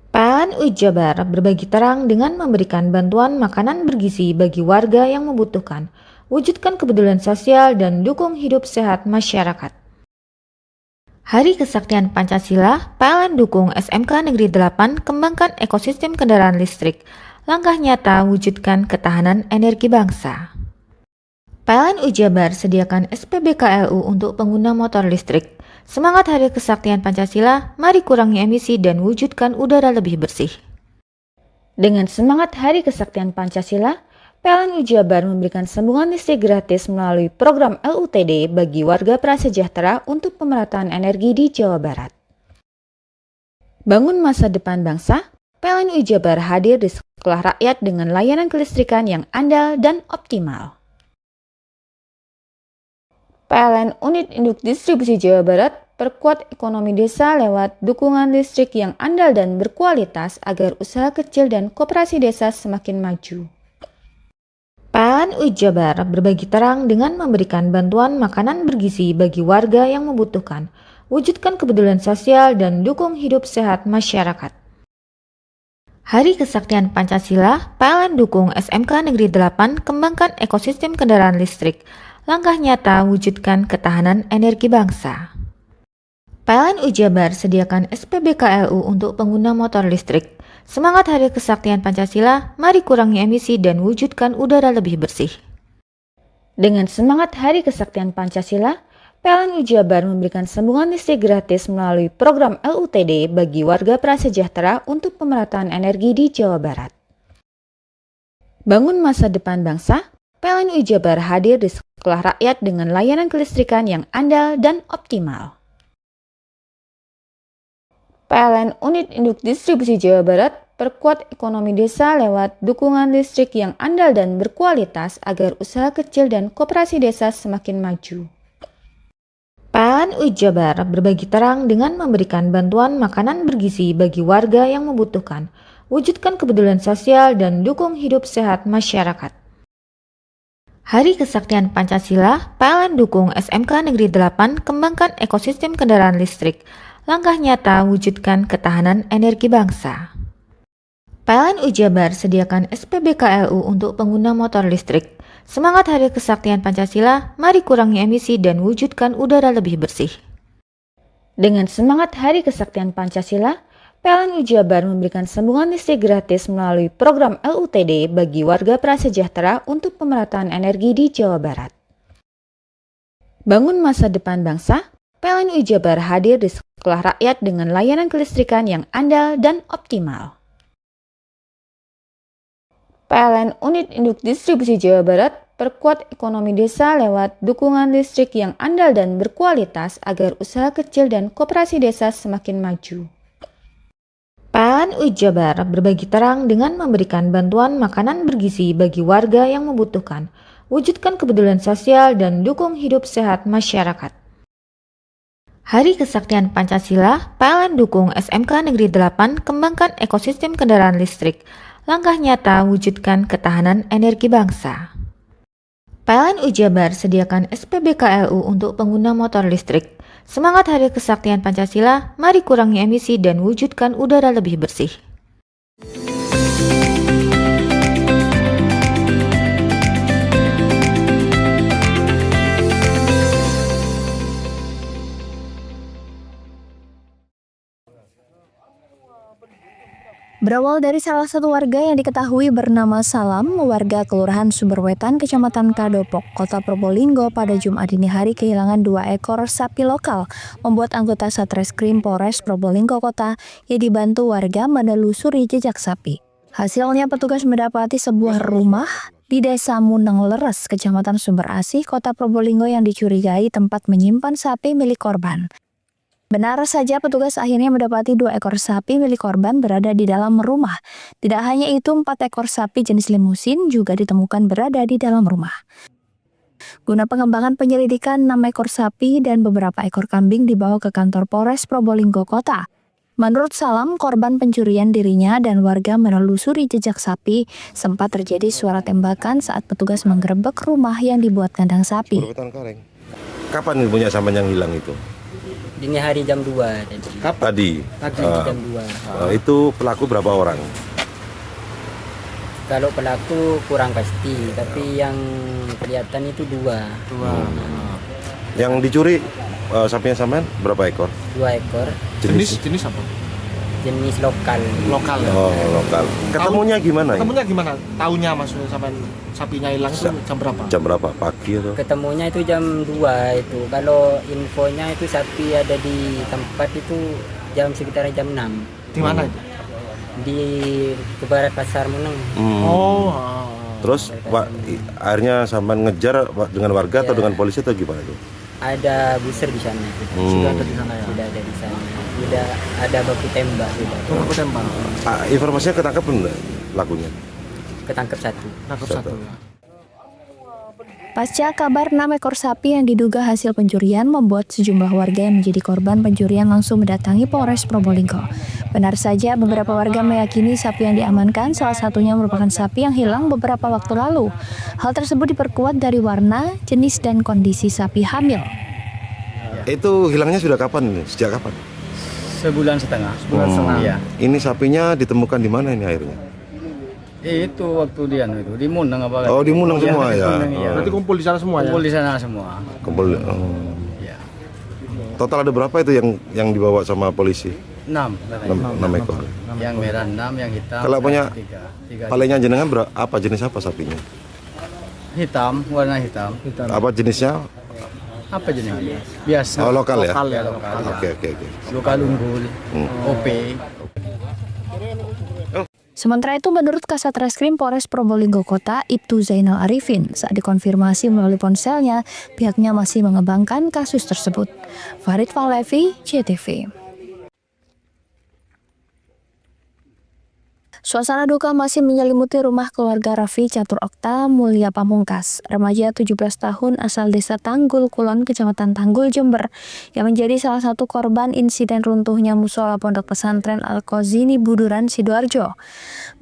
PLN Jabar berbagi terang dengan memberikan bantuan makanan bergizi bagi warga yang membutuhkan, wujudkan kepedulian sosial dan dukung hidup sehat masyarakat. Hari Kesaktian Pancasila, PLN dukung SMK Negeri 8 kembangkan ekosistem kendaraan listrik, langkah nyata wujudkan ketahanan energi bangsa. PLN Jabar sediakan SPBKLU untuk pengguna motor listrik. Semangat Hari Kesaktian Pancasila, mari kurangi emisi dan wujudkan udara lebih bersih. Dengan semangat Hari Kesaktian Pancasila, PLN Jabar memberikan sambungan listrik gratis melalui program LUTD bagi warga prasejahtera untuk pemerataan energi di Jawa Barat. Bangun masa depan bangsa, PLN Jabar hadir di sekolah rakyat dengan layanan kelistrikan yang andal dan optimal. PLN Unit Induk Distribusi Jawa Barat perkuat ekonomi desa lewat dukungan listrik yang andal dan berkualitas agar usaha kecil dan koperasi desa semakin maju. PLN Jabar berbagi terang dengan memberikan bantuan makanan bergizi bagi warga yang membutuhkan, wujudkan kepedulian sosial dan dukung hidup sehat masyarakat. Hari Kesaktian Pancasila, PLN dukung SMK Negeri 8 kembangkan ekosistem kendaraan listrik. Langkah nyata wujudkan ketahanan energi bangsa. PLN Jabar sediakan SPBKLU untuk pengguna motor listrik. Semangat Hari Kesaktian Pancasila, mari kurangi emisi dan wujudkan udara lebih bersih. Dengan semangat Hari Kesaktian Pancasila, PLN Jabar memberikan sambungan listrik gratis melalui program LUTD bagi warga prasejahtera untuk pemerataan energi di Jawa Barat. Bangun masa depan bangsa, PLN Jabar hadir di sekolah rakyat dengan layanan kelistrikan yang andal dan optimal. PLN Unit Induk Distribusi Jawa Barat perkuat ekonomi desa lewat dukungan listrik yang andal dan berkualitas agar usaha kecil dan koperasi desa semakin maju. PLN Jabar berbagi terang dengan memberikan bantuan makanan bergizi bagi warga yang membutuhkan, wujudkan kepedulian sosial dan dukung hidup sehat masyarakat. Hari Kesaktian Pancasila, PLN dukung SMK Negeri 8 kembangkan ekosistem kendaraan listrik. Langkah nyata wujudkan ketahanan energi bangsa. PLN Jabar sediakan SPBKLU untuk pengguna motor listrik. Semangat Hari Kesaktian Pancasila, mari kurangi emisi dan wujudkan udara lebih bersih. Dengan semangat Hari Kesaktian Pancasila, PLN Jabar memberikan sambungan listrik gratis melalui program LUTD bagi warga prasejahtera untuk pemerataan energi di Jawa Barat. Bangun masa depan bangsa, PLN Jabar hadir di sekolah rakyat dengan layanan kelistrikan yang andal dan optimal. PLN Unit Induk Distribusi Jawa Barat perkuat ekonomi desa lewat dukungan listrik yang andal dan berkualitas agar usaha kecil dan koperasi desa semakin maju. PLN Jabar berbagi terang dengan memberikan bantuan makanan bergizi bagi warga yang membutuhkan, wujudkan kepedulian sosial dan dukung hidup sehat masyarakat. Hari Kesaktian Pancasila, PLN dukung SMK Negeri 8 kembangkan ekosistem kendaraan listrik. Langkah nyata wujudkan ketahanan energi bangsa. PLN Jabar sediakan SPBKLU untuk pengguna motor listrik. Semangat Hari Kesaktian Pancasila, mari kurangi emisi dan wujudkan udara lebih bersih. Berawal dari salah satu warga yang diketahui bernama Salam, warga Kelurahan Sumberwetan, Kecamatan Kadopok, Kota Probolinggo pada Jumat dini hari kehilangan 2 ekor sapi lokal, membuat anggota Satreskrim Polres Probolinggo Kota yang dibantu warga menelusuri jejak sapi. Hasilnya petugas mendapati sebuah rumah di Desa Muneng Leres, Kecamatan Sumber Asih, Kota Probolinggo yang dicurigai tempat menyimpan sapi milik korban. Benar saja petugas akhirnya mendapati 2 ekor sapi milik korban berada di dalam rumah. Tidak hanya itu, 4 ekor sapi jenis limusin juga ditemukan berada di dalam rumah. Guna pengembangan penyelidikan, 6 ekor sapi dan beberapa ekor kambing dibawa ke kantor Polres Probolinggo Kota. Menurut Salam, korban pencurian dirinya dan warga menelusuri jejak sapi, sempat terjadi suara tembakan saat petugas menggerebek rumah yang dibuat kandang sapi. Kapan punya saman yang hilang itu? Dini hari jam 2 tadi. Tadi jam 2. Itu pelaku berapa orang? Kalau pelaku kurang pasti, tapi yang kelihatan itu 2. Yang dicuri sapinya sampean berapa ekor? 2 ekor. Jenis apa? jenis lokal. Lokal ya. Oh, lokal. Ketemunya gimana ya? Ketemunya gimana? Tahunya maksudnya sampai sapinya hilang itu jam berapa? Jam berapa? Pagi atau? Ketemunya itu jam 2 itu. Kalau infonya itu sapi ada di tempat itu sekitar jam 6. Di mana itu? Di Barat Pasar Muneng. Oh. Terus akhirnya sampai ngejar dengan warga atau dengan polisi atau gimana itu? Ada buser di sana. Sudah ada di sana ya. Sudah ada di sana. Sudah ada baku tembak sudah. Baku tembak. Informasinya ketangkep enggak lakunya? Ketangkep 1. Nangkep 1 ya. Pasca kabar 6 ekor sapi yang diduga hasil pencurian membuat sejumlah warga yang menjadi korban pencurian langsung mendatangi Polres Probolinggo. Benar saja beberapa warga meyakini sapi yang diamankan salah satunya merupakan sapi yang hilang beberapa waktu lalu. Hal tersebut diperkuat dari warna, jenis dan kondisi sapi hamil. Itu hilangnya sudah kapan? Sejak kapan? Sebulan setengah. Iya. Ini sapinya ditemukan di mana ini akhirnya? Itu waktu dia itu di Muneng apa? Oh, di Muneng semua ya. Berarti kumpul di sana semua ya? Kumpul di sana semua. Kumpul. Ya. Total ada berapa itu yang dibawa sama polisi? 6 6 ekor. Yang merah 6, yang hitam. Kalau punya 3. palingnya jenengan apa jenis apa sapinya? Hitam, warna hitam. Apa jenisnya? Apa jenisnya? Biasa. Oh, lokal ya? Lokal. Oke. Lokal unggul. OP. Sementara itu, menurut Kasat Reskrim Polres Probolinggo Kota, Ibtu Zainal Arifin, saat dikonfirmasi melalui ponselnya, pihaknya masih mengembangkan kasus tersebut. Farid Falevi, JTV. Suasana duka masih menyelimuti rumah keluarga Raffi Catur Okta Mulia Pamungkas, remaja 17 tahun asal desa Tanggul Kulon, Kecamatan Tanggul, Jember, yang menjadi salah satu korban insiden runtuhnya musola Pondok Pesantren Al-Qazini Buduran, Sidoarjo.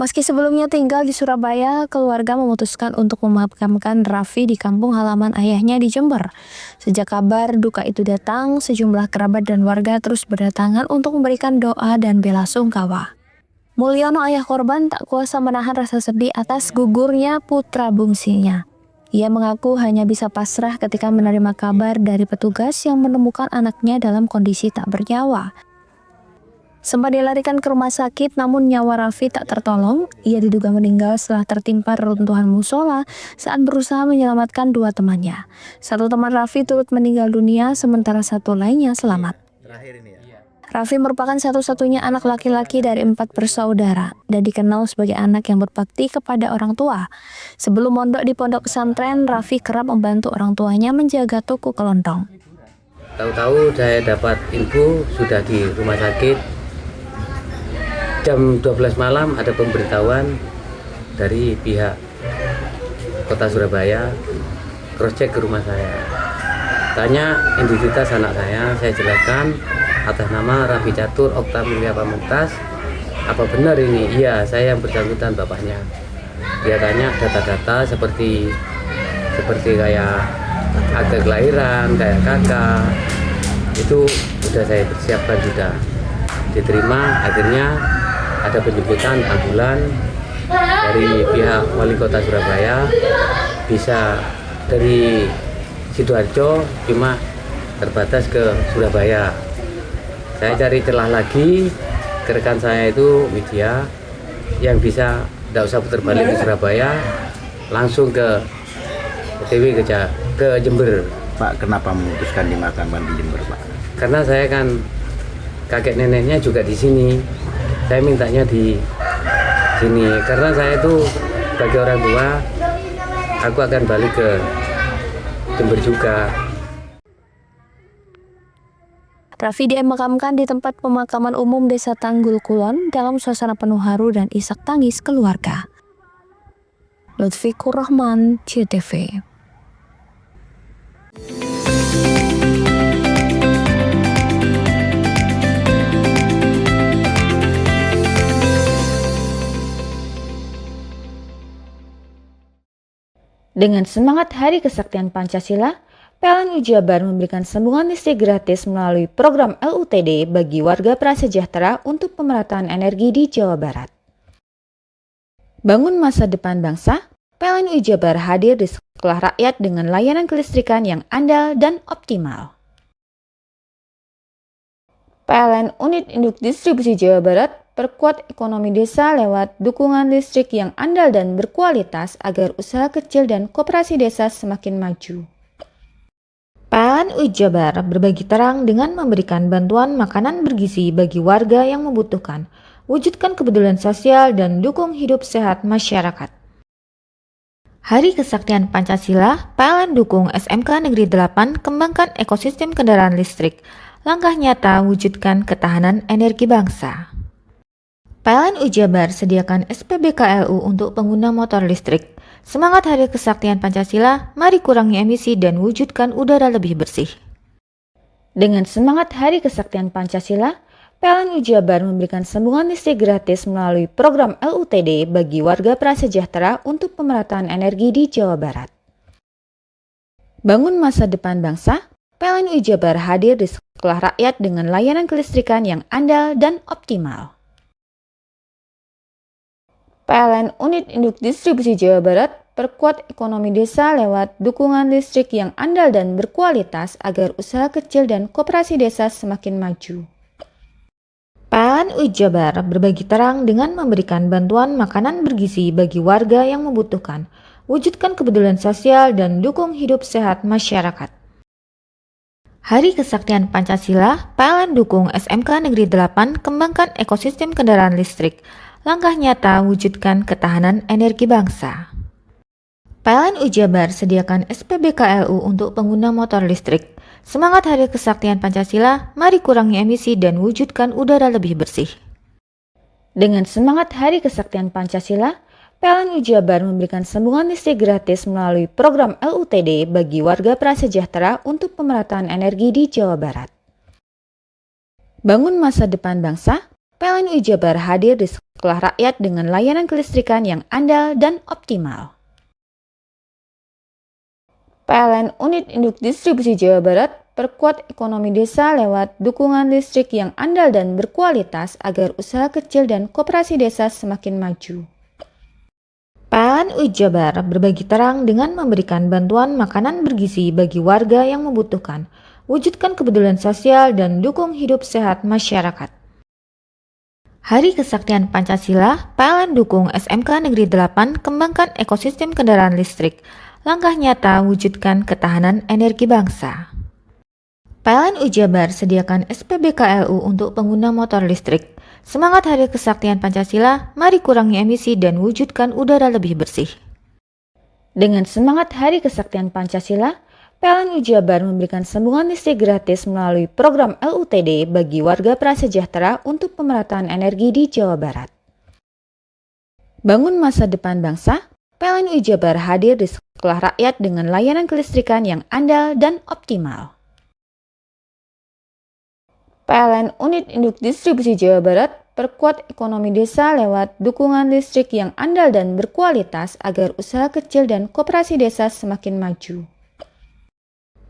Meski sebelumnya tinggal di Surabaya, keluarga memutuskan untuk memakamkan Raffi di kampung halaman ayahnya di Jember. Sejak kabar duka itu datang, sejumlah kerabat dan warga terus berdatangan untuk memberikan doa dan bela sungkawa. Mulyono, ayah korban, tak kuasa menahan rasa sedih atas gugurnya putra bungsinya. Ia mengaku hanya bisa pasrah ketika menerima kabar dari petugas yang menemukan anaknya dalam kondisi tak bernyawa. Sempat dilarikan ke rumah sakit, namun nyawa Raffi tak tertolong. Ia diduga meninggal setelah tertimpa reruntuhan musola saat berusaha menyelamatkan 2 temannya. Satu teman Raffi turut meninggal dunia, sementara satu lainnya selamat. Raffi merupakan satu-satunya anak laki-laki dari 4 bersaudara dan dikenal sebagai anak yang berbakti kepada orang tua. Sebelum mondok di pondok pesantren, Raffi kerap membantu orang tuanya menjaga toko kelontong. Tahu-tahu saya dapat info sudah di rumah sakit. Jam 12 malam ada pemberitahuan dari pihak Kota Surabaya, cross check ke rumah saya. Tanya identitas anak saya jelaskan atas nama Raffi Catur Okta Mulia Pamungkas. Apa benar ini? Iya, saya yang bersangkutan bapaknya. Dia tanya data-data seperti kayak akte kelahiran, kayak kakak. Itu sudah saya persiapkan, sudah diterima. Akhirnya ada penjemputan ambulan dari pihak Wali Kota Surabaya, bisa dari Sidoarjo cuma terbatas ke Surabaya. Saya cari celah lagi ke rekan saya itu media yang bisa tidak usah putar balik ke Surabaya, langsung ke OTW ke Jember. Pak, kenapa memutuskan dimakamkan di Jember, Pak? Karena saya kan kakek neneknya juga di sini. Saya mintanya di sini karena saya itu bagi orang tua, aku akan balik ke Jember juga. Raffi dimakamkan di tempat pemakaman umum Desa Tanggul Kulon dalam suasana penuh haru dan isak tangis keluarga. Lutfikur Rahman, JTV. Dengan semangat Hari Kesaktian Pancasila, PLN Jabar memberikan sambungan listrik gratis melalui program LUTD bagi warga prasejahtera untuk pemerataan energi di Jawa Barat. Bangun masa depan bangsa, PLN Jabar hadir di sekolah rakyat dengan layanan kelistrikan yang andal dan optimal. PLN Unit Induk Distribusi Jawa Barat perkuat ekonomi desa lewat dukungan listrik yang andal dan berkualitas agar usaha kecil dan koperasi desa semakin maju. PLN UI Jabar berbagi terang dengan memberikan bantuan makanan bergizi bagi warga yang membutuhkan, wujudkan kepedulian sosial dan dukung hidup sehat masyarakat. Hari Kesaktian Pancasila, PLN dukung SMK Negeri 8 kembangkan ekosistem kendaraan listrik, langkah nyata wujudkan ketahanan energi bangsa. PLN UI Jabar sediakan SPBKLU untuk pengguna motor listrik. Semangat Hari Kesaktian Pancasila, mari kurangi emisi dan wujudkan udara lebih bersih. Dengan semangat Hari Kesaktian Pancasila, PLN UI Jabar memberikan sambungan listrik gratis melalui program LUTD bagi warga prasejahtera untuk pemerataan energi di Jawa Barat. Bangun masa depan bangsa, PLN UI Jabar hadir di sekolah rakyat dengan layanan kelistrikan yang andal dan optimal. PLN Unit Induk Distribusi Jawa Barat perkuat ekonomi desa lewat dukungan listrik yang andal dan berkualitas agar usaha kecil dan koperasi desa semakin maju. PLN UI Jabar berbagi terang dengan memberikan bantuan makanan bergizi bagi warga yang membutuhkan, wujudkan kepedulian sosial dan dukung hidup sehat masyarakat. Hari Kesaktian Pancasila, PLN dukung SMK Negeri 8 kembangkan ekosistem kendaraan listrik, langkah nyata wujudkan ketahanan energi bangsa. PLN UI Jabar sediakan SPBKLU untuk pengguna motor listrik. Semangat Hari Kesaktian Pancasila, mari kurangi emisi dan wujudkan udara lebih bersih. Dengan semangat Hari Kesaktian Pancasila, PLN UI Jabar memberikan sambungan listrik gratis melalui program LUTD bagi warga prasejahtera untuk pemerataan energi di Jawa Barat. Bangun masa depan bangsa, PLN UI Jabar hadir di sekolah rakyat dengan layanan kelistrikan yang andal dan optimal. PLN Unit Induk Distribusi Jawa Barat perkuat ekonomi desa lewat dukungan listrik yang andal dan berkualitas agar usaha kecil dan koperasi desa semakin maju. PLN UI Jabar berbagi terang dengan memberikan bantuan makanan bergizi bagi warga yang membutuhkan, wujudkan kepedulian sosial dan dukung hidup sehat masyarakat. Hari Kesaktian Pancasila, PLN dukung SMK Negeri 8 kembangkan ekosistem kendaraan listrik, langkah nyata wujudkan ketahanan energi bangsa. PLN UI Jabar sediakan SPBKLU untuk pengguna motor listrik. Semangat Hari Kesaktian Pancasila, mari kurangi emisi dan wujudkan udara lebih bersih. Dengan semangat Hari Kesaktian Pancasila, PLN UI Jabar memberikan sambungan listrik gratis melalui program LUTD bagi warga prasejahtera untuk pemerataan energi di Jawa Barat. Bangun masa depan bangsa, PLN UI Jabar hadir di sekolah rakyat dengan layanan kelistrikan yang andal dan optimal. PLN Unit Induk Distribusi Jawa Barat perkuat ekonomi desa lewat dukungan listrik yang andal dan berkualitas agar usaha kecil dan koperasi desa semakin maju.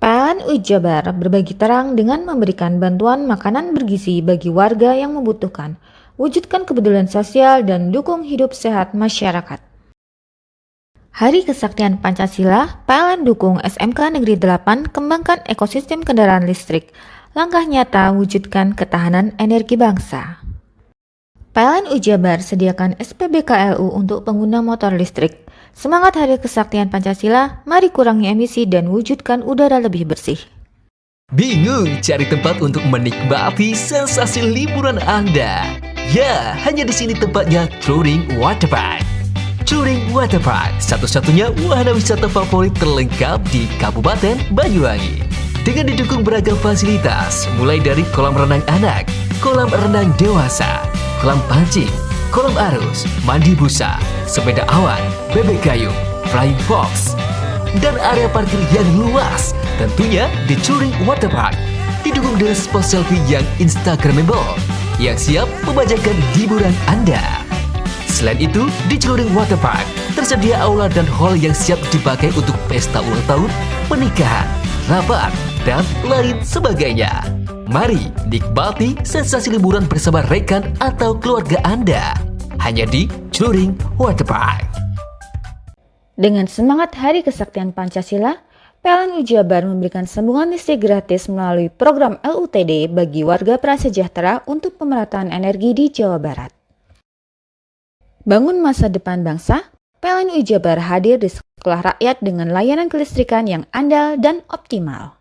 PLN UI Jabar berbagi terang dengan memberikan bantuan makanan bergizi bagi warga yang membutuhkan, wujudkan kepedulian sosial dan dukung hidup sehat masyarakat. Hari Kesaktian Pancasila, PLN dukung SMK Negeri 8 kembangkan ekosistem kendaraan listrik, langkah nyata wujudkan ketahanan energi bangsa. PLN UI Jabar sediakan SPBKLU untuk pengguna motor listrik. Semangat Hari Kesaktian Pancasila, mari kurangi emisi dan wujudkan udara lebih bersih. Bingung cari tempat untuk menikmati sensasi liburan Anda? Ya, hanya di sini tempatnya Touring Waterpark. Touring Waterpark, satu-satunya wahana wisata favorit terlengkap di Kabupaten Banyuwangi. Dengan didukung beragam fasilitas, mulai dari kolam renang anak, kolam renang dewasa, kolam pancing, kolam arus, mandi busa, sepeda awan, bebek kayu, flying fox, dan area parkir yang luas. Tentunya di Touring Waterpark didukung dengan spot selfie yang instagramable yang siap membajakan hiburan Anda. Selain itu, di Touring Waterpark tersedia aula dan hall yang siap dipakai untuk pesta ulang tahun, pernikahan, rapat, dan lain sebagainya. Mari nikmati sensasi liburan bersama rekan atau keluarga Anda. Hanya di Touring Waterpark. Dengan semangat Hari Kesaktian Pancasila, PLN Jabar memberikan sambungan listrik gratis melalui program LUTD bagi warga prasejahtera untuk pemerataan energi di Jawa Barat. Bangun masa depan bangsa, PLN Jabar hadir di sekolah rakyat dengan layanan kelistrikan yang andal dan optimal.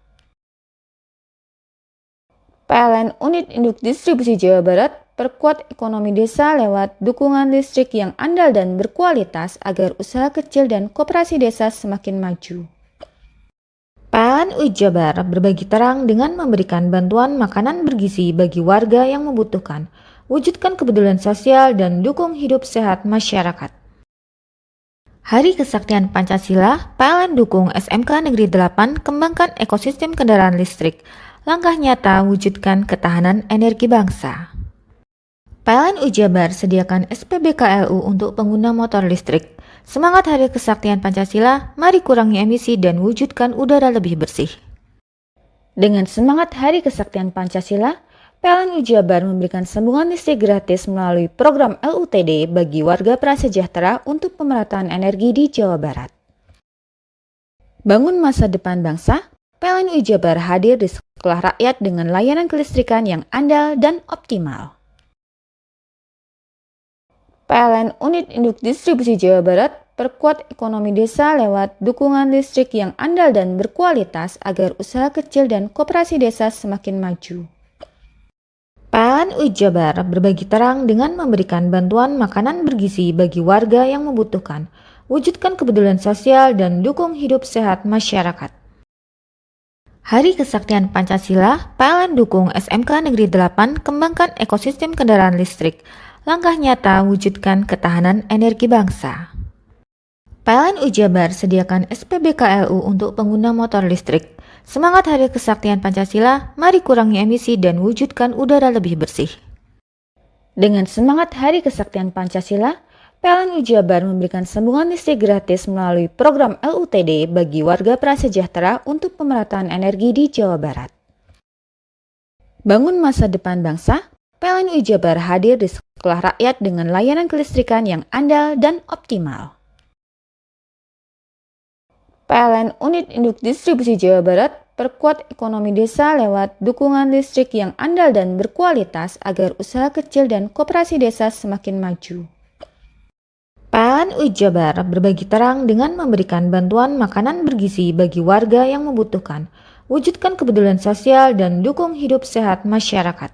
PLN Unit Induk Distribusi Jawa Barat perkuat ekonomi desa lewat dukungan listrik yang andal dan berkualitas agar usaha kecil dan koperasi desa semakin maju. PLN Jabar berbagi terang dengan memberikan bantuan makanan bergizi bagi warga yang membutuhkan, wujudkan kepedulian sosial dan dukung hidup sehat masyarakat. Hari Kesaktian Pancasila, PLN dukung SMK Negeri 8 kembangkan ekosistem kendaraan listrik, langkah nyata wujudkan ketahanan energi bangsa. PLN Jabar sediakan SPBKLU untuk pengguna motor listrik. Semangat Hari Kesaktian Pancasila, mari kurangi emisi dan wujudkan udara lebih bersih. Dengan semangat Hari Kesaktian Pancasila, PLN Jabar memberikan sambungan listrik gratis melalui program LUTD bagi warga prasejahtera untuk pemerataan energi di Jawa Barat. Bangun masa depan bangsa, PLN Jabar hadir di sekolah rakyat dengan layanan kelistrikan yang andal dan optimal. PLN Unit Induk Distribusi Jawa Barat perkuat ekonomi desa lewat dukungan listrik yang andal dan berkualitas agar usaha kecil dan koperasi desa semakin maju. PLN Jabar berbagi terang dengan memberikan bantuan makanan bergizi bagi warga yang membutuhkan, wujudkan kepedulian sosial dan dukung hidup sehat masyarakat. Hari Kesaktian Pancasila, PLN dukung SMK Negeri 8 kembangkan ekosistem kendaraan listrik, langkah nyata wujudkan ketahanan energi bangsa. PLN Jabar sediakan SPBKLU untuk pengguna motor listrik. Semangat Hari Kesaktian Pancasila, mari kurangi emisi dan wujudkan udara lebih bersih. Dengan semangat Hari Kesaktian Pancasila, PLN Jabar memberikan sambungan listrik gratis melalui program LUTD bagi warga prasejahtera untuk pemerataan energi di Jawa Barat. Bangun masa depan bangsa, PLN Jabar hadir di sekolah rakyat dengan layanan kelistrikan yang andal dan optimal. PLN Unit Induk Distribusi Jawa Barat perkuat ekonomi desa lewat dukungan listrik yang andal dan berkualitas agar usaha kecil dan koperasi desa semakin maju. PLN Jabar berbagi terang dengan memberikan bantuan makanan bergizi bagi warga yang membutuhkan, wujudkan kepedulian sosial dan dukung hidup sehat masyarakat.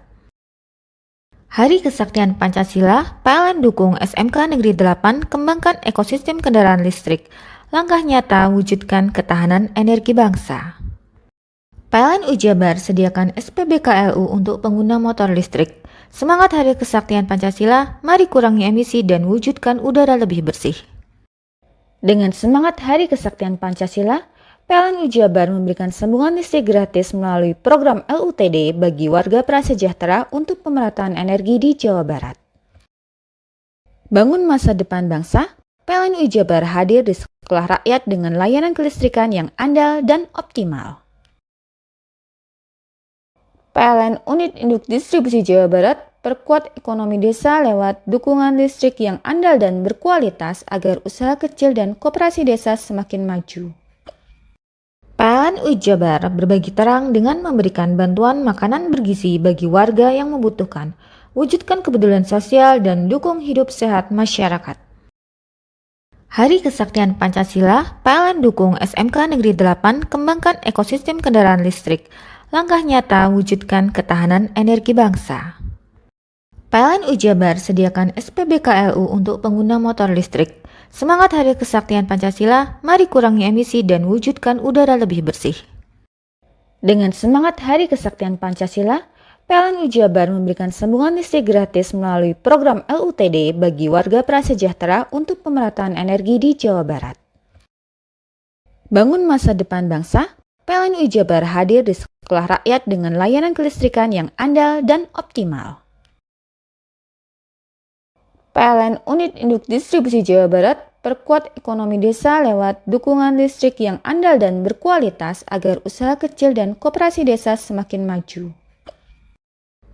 Hari Kesaktian Pancasila, PLN dukung SMK Negeri 8 kembangkan ekosistem kendaraan listrik, langkah nyata wujudkan ketahanan energi bangsa. PLN Jabar sediakan SPBKLU untuk pengguna motor listrik. Semangat Hari Kesaktian Pancasila, mari kurangi emisi dan wujudkan udara lebih bersih. Dengan semangat Hari Kesaktian Pancasila, PLN Jabar memberikan sambungan listrik gratis melalui program LUTD bagi warga prasejahtera untuk pemerataan energi di Jawa Barat. Bangun masa depan bangsa, PLN Jabar hadir di sekolah rakyat dengan layanan kelistrikan yang andal dan optimal. PLN Unit Induk Distribusi Jawa Barat perkuat ekonomi desa lewat dukungan listrik yang andal dan berkualitas agar usaha kecil dan koperasi desa semakin maju. PLN Jabar berbagi terang dengan memberikan bantuan makanan bergizi bagi warga yang membutuhkan, wujudkan kepedulian sosial dan dukung hidup sehat masyarakat. Hari Kesaktian Pancasila, PLN dukung SMK Negeri 8 kembangkan ekosistem kendaraan listrik, langkah nyata wujudkan ketahanan energi bangsa. PLN Jabar sediakan SPBKLU untuk pengguna motor listrik. Semangat Hari Kesaktian Pancasila, mari kurangi emisi dan wujudkan udara lebih bersih. Dengan semangat Hari Kesaktian Pancasila, PLN Jabar memberikan sambungan listrik gratis melalui program LUTD bagi warga prasejahtera untuk pemerataan energi di Jawa Barat. Bangun masa depan bangsa, PLN Jabar hadir di sekolah rakyat dengan layanan kelistrikan yang andal dan optimal. PLN Unit Induk Distribusi Jawa Barat perkuat ekonomi desa lewat dukungan listrik yang andal dan berkualitas agar usaha kecil dan koperasi desa semakin maju.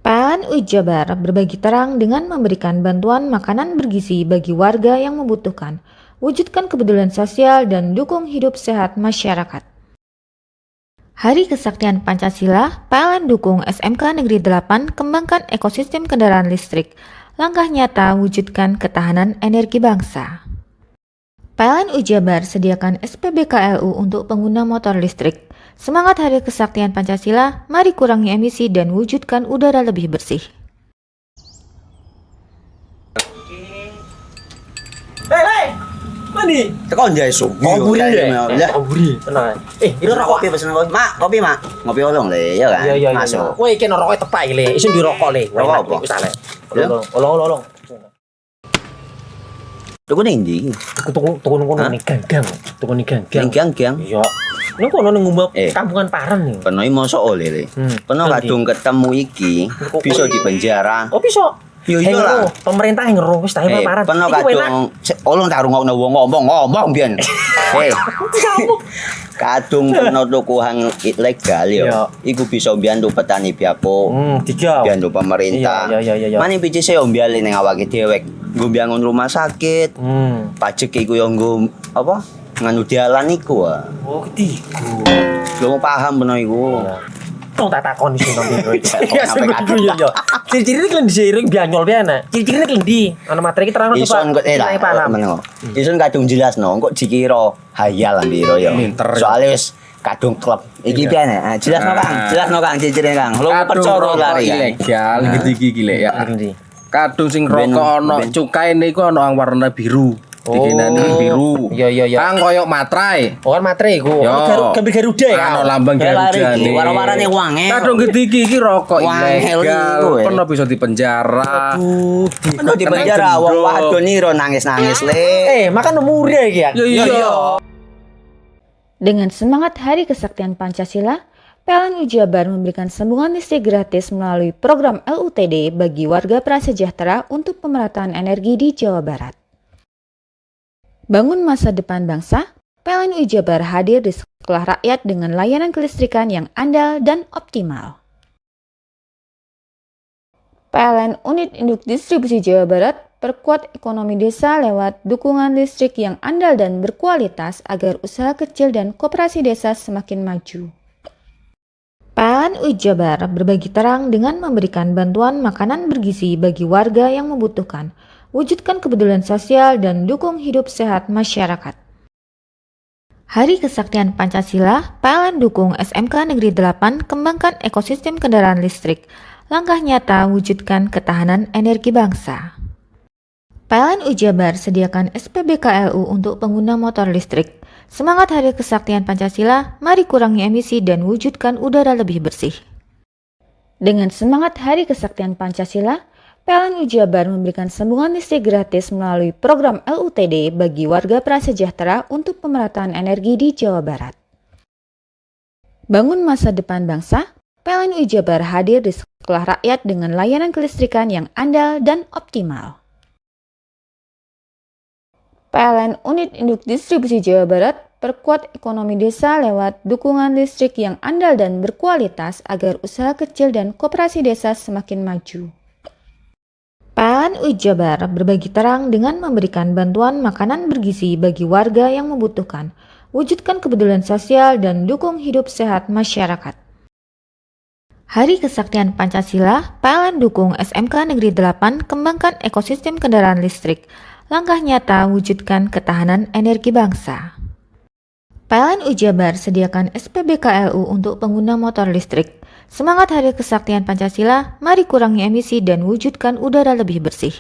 PLN Jabar berbagi terang dengan memberikan bantuan makanan bergizi bagi warga yang membutuhkan, wujudkan kepedulian sosial dan dukung hidup sehat masyarakat. Hari Kesaktian Pancasila, PLN dukung SMK Negeri 8 kembangkan ekosistem kendaraan listrik. Langkah nyata wujudkan ketahanan energi bangsa. PLN Ujabar sediakan SPBKLU untuk pengguna motor listrik. Semangat Hari Kesaktian Pancasila, mari kurangi emisi dan wujudkan udara lebih bersih. Hei, mandi. Tekan jaya su. Buri deh. Ya. Buri, tenang. Ini rokok. Kopi pesen kopi. Mak, kopi mak. Ngopi olong le, ya kan? Iya. Masuk. Woi, kena rokoknya tepak le. Isun di rokok le. Rokok apa? Wis ale. Ya. Olong. Tuku ning ndi? Tuku ning gang. Tuku ning gang. Gang. Iya. Ning kono ning ngumba kampungan Paren nih. Peno iki mosok oleh le. Peno kadung ketemu iki bisa dipenjara. Oh, bisa. Yo iya lah. Pemerintah yang ngeru wis tahe Paren. Peno kadung olong tak rungokno wong ngomong biyen. Kadung peno tuku hang ilegal yo. Iku bisa mbiyantu petani biako. Mbiyantu pemerintah. Iya. Mane pici se ombyale ning awake dhewe. Nggo mbangun rumah sakit. Pajak iku yo nggo apa? Nganu dalan iku. Oh, ketiku. Lu paham peno iku. Tong tak takon iso nang biro iki. Iya. Ciri-cirine klendi seiring bianyol piana. Ciri-cirine klendi. Ana materi iki terang coba. Ison kok meneng. Ison kadung jelasno, kok dikira hayal biro yo. Soale wis kadung klub. Iki piana? Jelasno Kang ciri-cirine Kang. Lu percaya lari ilegal iki lek ya. Kadung sing rokok ana cukaine iku ana warna biru. Dikenani biru. Iya. Kang koyo materai. Oh kan materai iku. Gambar Garuda ya. Ana lambang Garuda iki. Warna-warnane wange. Kadung iki rokok ilegal. Pernah bisa dipenjara. Pernah dipenjara wong wadon iro nangis-nangis le. Makan murah iki ya. Iya. Dengan semangat Hari Kesaktian Pancasila, PLN Ujabar memberikan sambungan listrik gratis melalui program LUTD bagi warga prasejahtera untuk pemerataan energi di Jawa Barat. Bangun masa depan bangsa, PLN Ujabar hadir di sekolah rakyat dengan layanan kelistrikan yang andal dan optimal. PLN Unit Induk Distribusi Jawa Barat perkuat ekonomi desa lewat dukungan listrik yang andal dan berkualitas agar usaha kecil dan koperasi desa semakin maju. PLN Ujabar berbagi terang dengan memberikan bantuan makanan bergizi bagi warga yang membutuhkan. Wujudkan kepedulian sosial dan dukung hidup sehat masyarakat. Hari Kesaktian Pancasila, PLN dukung SMK Negeri 8 kembangkan ekosistem kendaraan listrik. Langkah nyata wujudkan ketahanan energi bangsa. PLN Ujabar sediakan SPBKLU untuk pengguna motor listrik. Semangat Hari Kesaktian Pancasila, mari kurangi emisi dan wujudkan udara lebih bersih. Dengan semangat Hari Kesaktian Pancasila, PLN Ujabar memberikan sambungan listrik gratis melalui program LUTD bagi warga prasejahtera untuk pemerataan energi di Jawa Barat. Bangun masa depan bangsa, PLN Ujabar hadir di sekolah rakyat dengan layanan kelistrikan yang andal dan optimal. PLN Unit Induk Distribusi Jawa Barat perkuat ekonomi desa lewat dukungan listrik yang andal dan berkualitas agar usaha kecil dan koperasi desa semakin maju. PLN Ujabar berbagi terang dengan memberikan bantuan makanan bergizi bagi warga yang membutuhkan. Wujudkan kepedulian sosial dan dukung hidup sehat masyarakat. Hari Kesaktian Pancasila, PLN dukung SMK Negeri 8 kembangkan ekosistem kendaraan listrik. Langkah nyata wujudkan ketahanan energi bangsa. PLN Ujabar sediakan SPBKLU untuk pengguna motor listrik. Semangat Hari Kesaktian Pancasila, mari kurangi emisi dan wujudkan udara lebih bersih.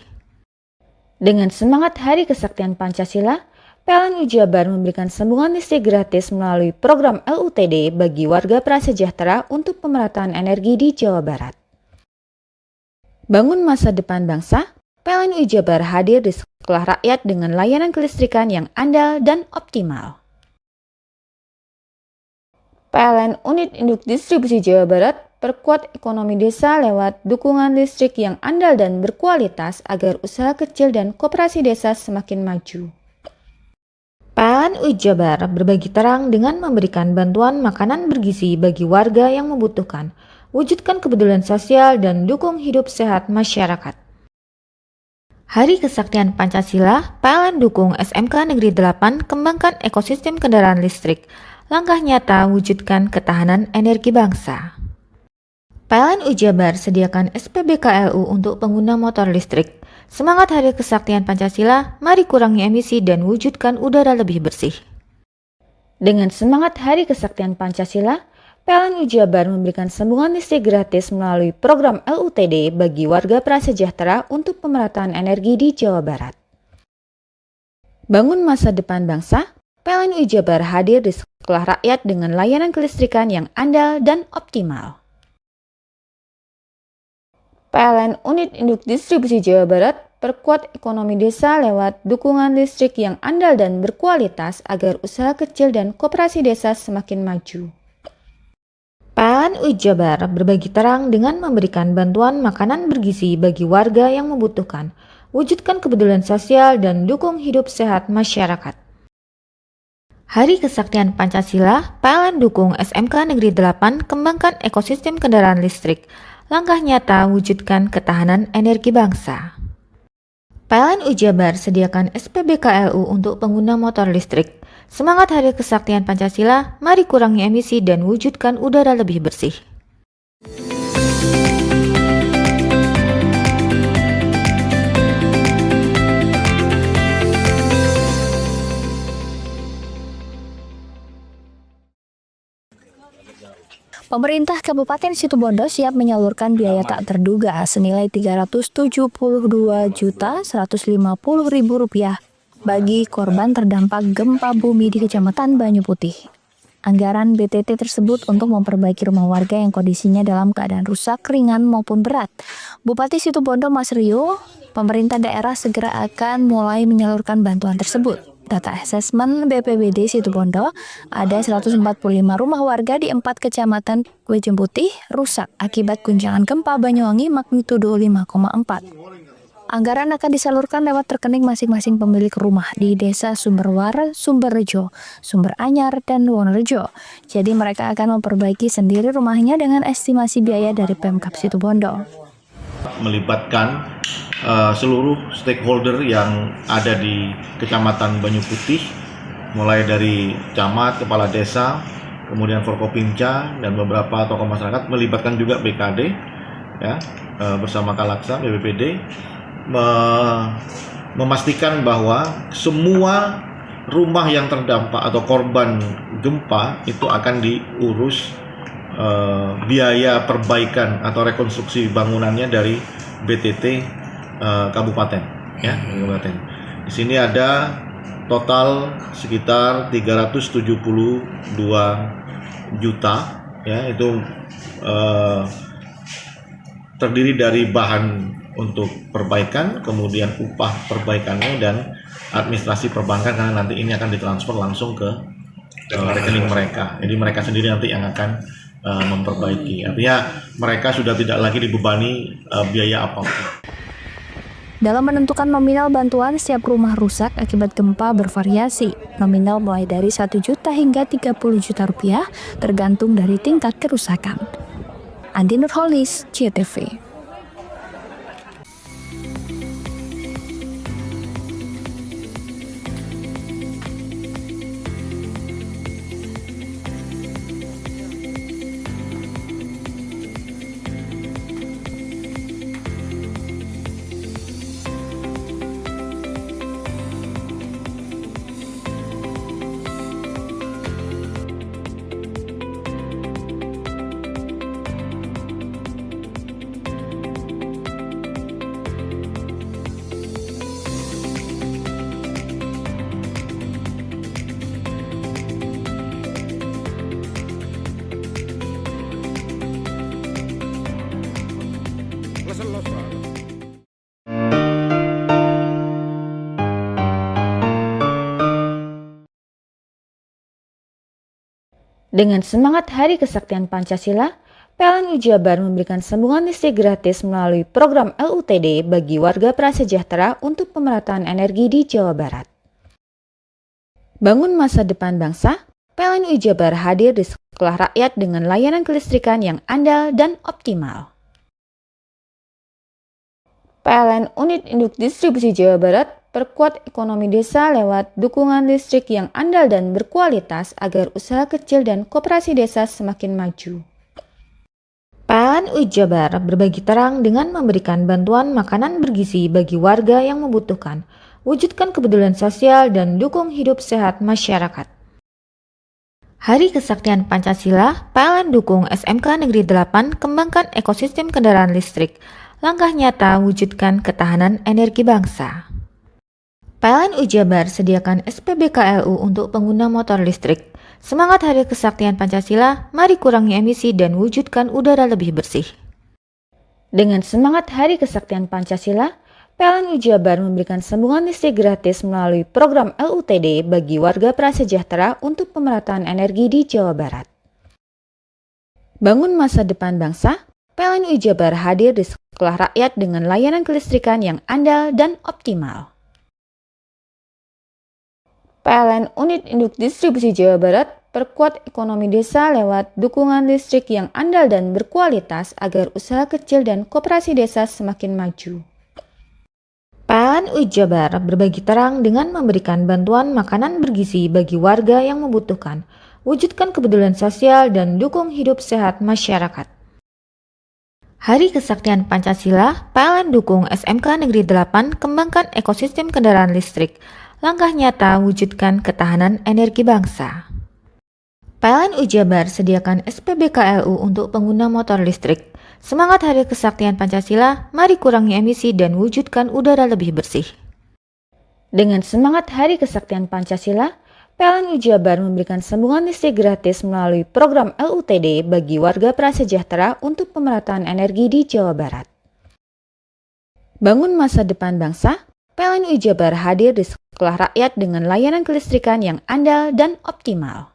Dengan semangat Hari Kesaktian Pancasila, PLN Ujabar memberikan sambungan listrik gratis melalui program LUTD bagi warga prasejahtera untuk pemerataan energi di Jawa Barat. Bangun masa depan bangsa, PLN Ujabar hadir di sekolah rakyat dengan layanan kelistrikan yang andal dan optimal. PLN Unit Induk Distribusi Jawa Barat perkuat ekonomi desa lewat dukungan listrik yang andal dan berkualitas agar usaha kecil dan koperasi desa semakin maju. PLN Ujabar berbagi terang dengan memberikan bantuan makanan bergizi bagi warga yang membutuhkan. Wujudkan kepedulian sosial dan dukung hidup sehat masyarakat. Hari Kesaktian Pancasila, PLN dukung SMK Negeri 8 kembangkan ekosistem kendaraan listrik. langkah nyata wujudkan ketahanan energi bangsa. PLN Jabar sediakan SPBKLU untuk pengguna motor listrik. Semangat Hari Kesaktian Pancasila, mari kurangi emisi dan wujudkan udara lebih bersih. Dengan semangat Hari Kesaktian Pancasila, PLN Jabar memberikan sambungan listrik gratis melalui program LUTD bagi warga prasejahtera untuk pemerataan energi di Jawa Barat. Bangun masa depan bangsa, PLN Jabar hadir di sekolah rakyat dengan layanan kelistrikan yang andal dan optimal. PLN Unit Induk Distribusi Jawa Barat perkuat ekonomi desa lewat dukungan listrik yang andal dan berkualitas agar usaha kecil dan koperasi desa semakin maju. PLN Jabar berbagi terang dengan memberikan bantuan makanan bergizi bagi warga yang membutuhkan, wujudkan kepedulian sosial dan dukung hidup sehat masyarakat. Hari Kesaktian Pancasila, PLN dukung SMK Negeri 8 kembangkan ekosistem kendaraan listrik. Langkah nyata wujudkan ketahanan energi bangsa. PLN Jabar sediakan SPBKLU untuk pengguna motor listrik. Semangat Hari Kesaktian Pancasila, mari kurangi emisi dan wujudkan udara lebih bersih. Pemerintah Kabupaten Situbondo siap menyalurkan biaya tak terduga senilai Rp372.150.000 bagi korban terdampak gempa bumi di Kecamatan Banyu Putih. Anggaran BTT tersebut untuk memperbaiki rumah warga yang kondisinya dalam keadaan rusak, ringan maupun berat. Bupati Situbondo Mas Rio, pemerintah daerah segera akan mulai menyalurkan bantuan tersebut. Data asesmen BPBD Situbondo, ada 145 rumah warga di 4 kecamatan Banyu Putih rusak akibat guncangan gempa Banyuwangi magnitudo 5,4. Anggaran akan disalurkan lewat rekening masing-masing pemilik rumah di Desa Sumberwar, Sumberrejo, Sumber Anyar, dan Wonorejo. Jadi mereka akan memperbaiki sendiri rumahnya dengan estimasi biaya dari Pemkab Situbondo. Melibatkan seluruh stakeholder yang ada di Kecamatan Banyu Putih, mulai dari camat, kepala desa, kemudian Forkopimca, dan beberapa tokoh masyarakat, melibatkan juga BKD, ya, bersama Kalaksa, BPBD, memastikan bahwa semua rumah yang terdampak atau korban gempa itu akan diurus biaya perbaikan atau rekonstruksi bangunannya dari BTT kabupaten, ya, kabupaten. Di sini ada total sekitar 372 juta, ya, itu terdiri dari bahan untuk perbaikan, kemudian upah perbaikannya, dan administrasi perbankan, karena nanti ini akan ditransfer langsung ke rekening mereka. Jadi mereka sendiri nanti yang akan memperbaiki. Artinya mereka sudah tidak lagi dibebani biaya apapun. Dalam menentukan nominal bantuan, setiap rumah rusak akibat gempa bervariasi. Nominal mulai dari 1 juta hingga 30 juta rupiah, tergantung dari tingkat kerusakan. Andi Nurholis, CTV. Dengan semangat Hari Kesaktian Pancasila, PLN Jabar memberikan sambungan listrik gratis melalui program LUTD bagi warga prasejahtera untuk pemerataan energi di Jawa Barat. Bangun masa depan bangsa, PLN Jabar hadir di sekolah rakyat dengan layanan kelistrikan yang andal dan optimal. PLN Unit Induk Distribusi Jawa Barat perkuat ekonomi desa lewat dukungan listrik yang andal dan berkualitas agar usaha kecil dan koperasi desa semakin maju. PLN Jabar berbagi terang dengan memberikan bantuan makanan bergizi bagi warga yang membutuhkan, wujudkan kepedulian sosial dan dukung hidup sehat masyarakat. Hari Kesaktian Pancasila, PLN dukung SMK Negeri 8 kembangkan ekosistem kendaraan listrik, langkah nyata wujudkan ketahanan energi bangsa. PLN Jabar sediakan SPBKLU untuk pengguna motor listrik. Semangat Hari Kesaktian Pancasila, mari kurangi emisi dan wujudkan udara lebih bersih. Dengan semangat Hari Kesaktian Pancasila, PLN Jabar memberikan sambungan listrik gratis melalui program LUTD bagi warga prasejahtera untuk pemerataan energi di Jawa Barat. Bangun masa depan bangsa, PLN Jabar hadir di sekolah rakyat dengan layanan kelistrikan yang andal dan optimal. PLN Unit Induk Distribusi Jawa Barat perkuat ekonomi desa lewat dukungan listrik yang andal dan berkualitas agar usaha kecil dan koperasi desa semakin maju. PLN Jabar berbagi terang dengan memberikan bantuan makanan bergizi bagi warga yang membutuhkan, wujudkan kepedulian sosial dan dukung hidup sehat masyarakat. Hari Kesaktian Pancasila, PLN dukung SMK Negeri 8 kembangkan ekosistem kendaraan listrik, langkah nyata wujudkan ketahanan energi bangsa. PLN Jabar sediakan SPBKLU untuk pengguna motor listrik. Semangat Hari Kesaktian Pancasila, mari kurangi emisi dan wujudkan udara lebih bersih. Dengan semangat Hari Kesaktian Pancasila, PLN Jabar memberikan sambungan listrik gratis melalui program LUTD bagi warga prasejahtera untuk pemerataan energi di Jawa Barat. Bangun masa depan bangsa, PLN Jabar hadir di sekolah rakyat dengan layanan kelistrikan yang andal dan optimal.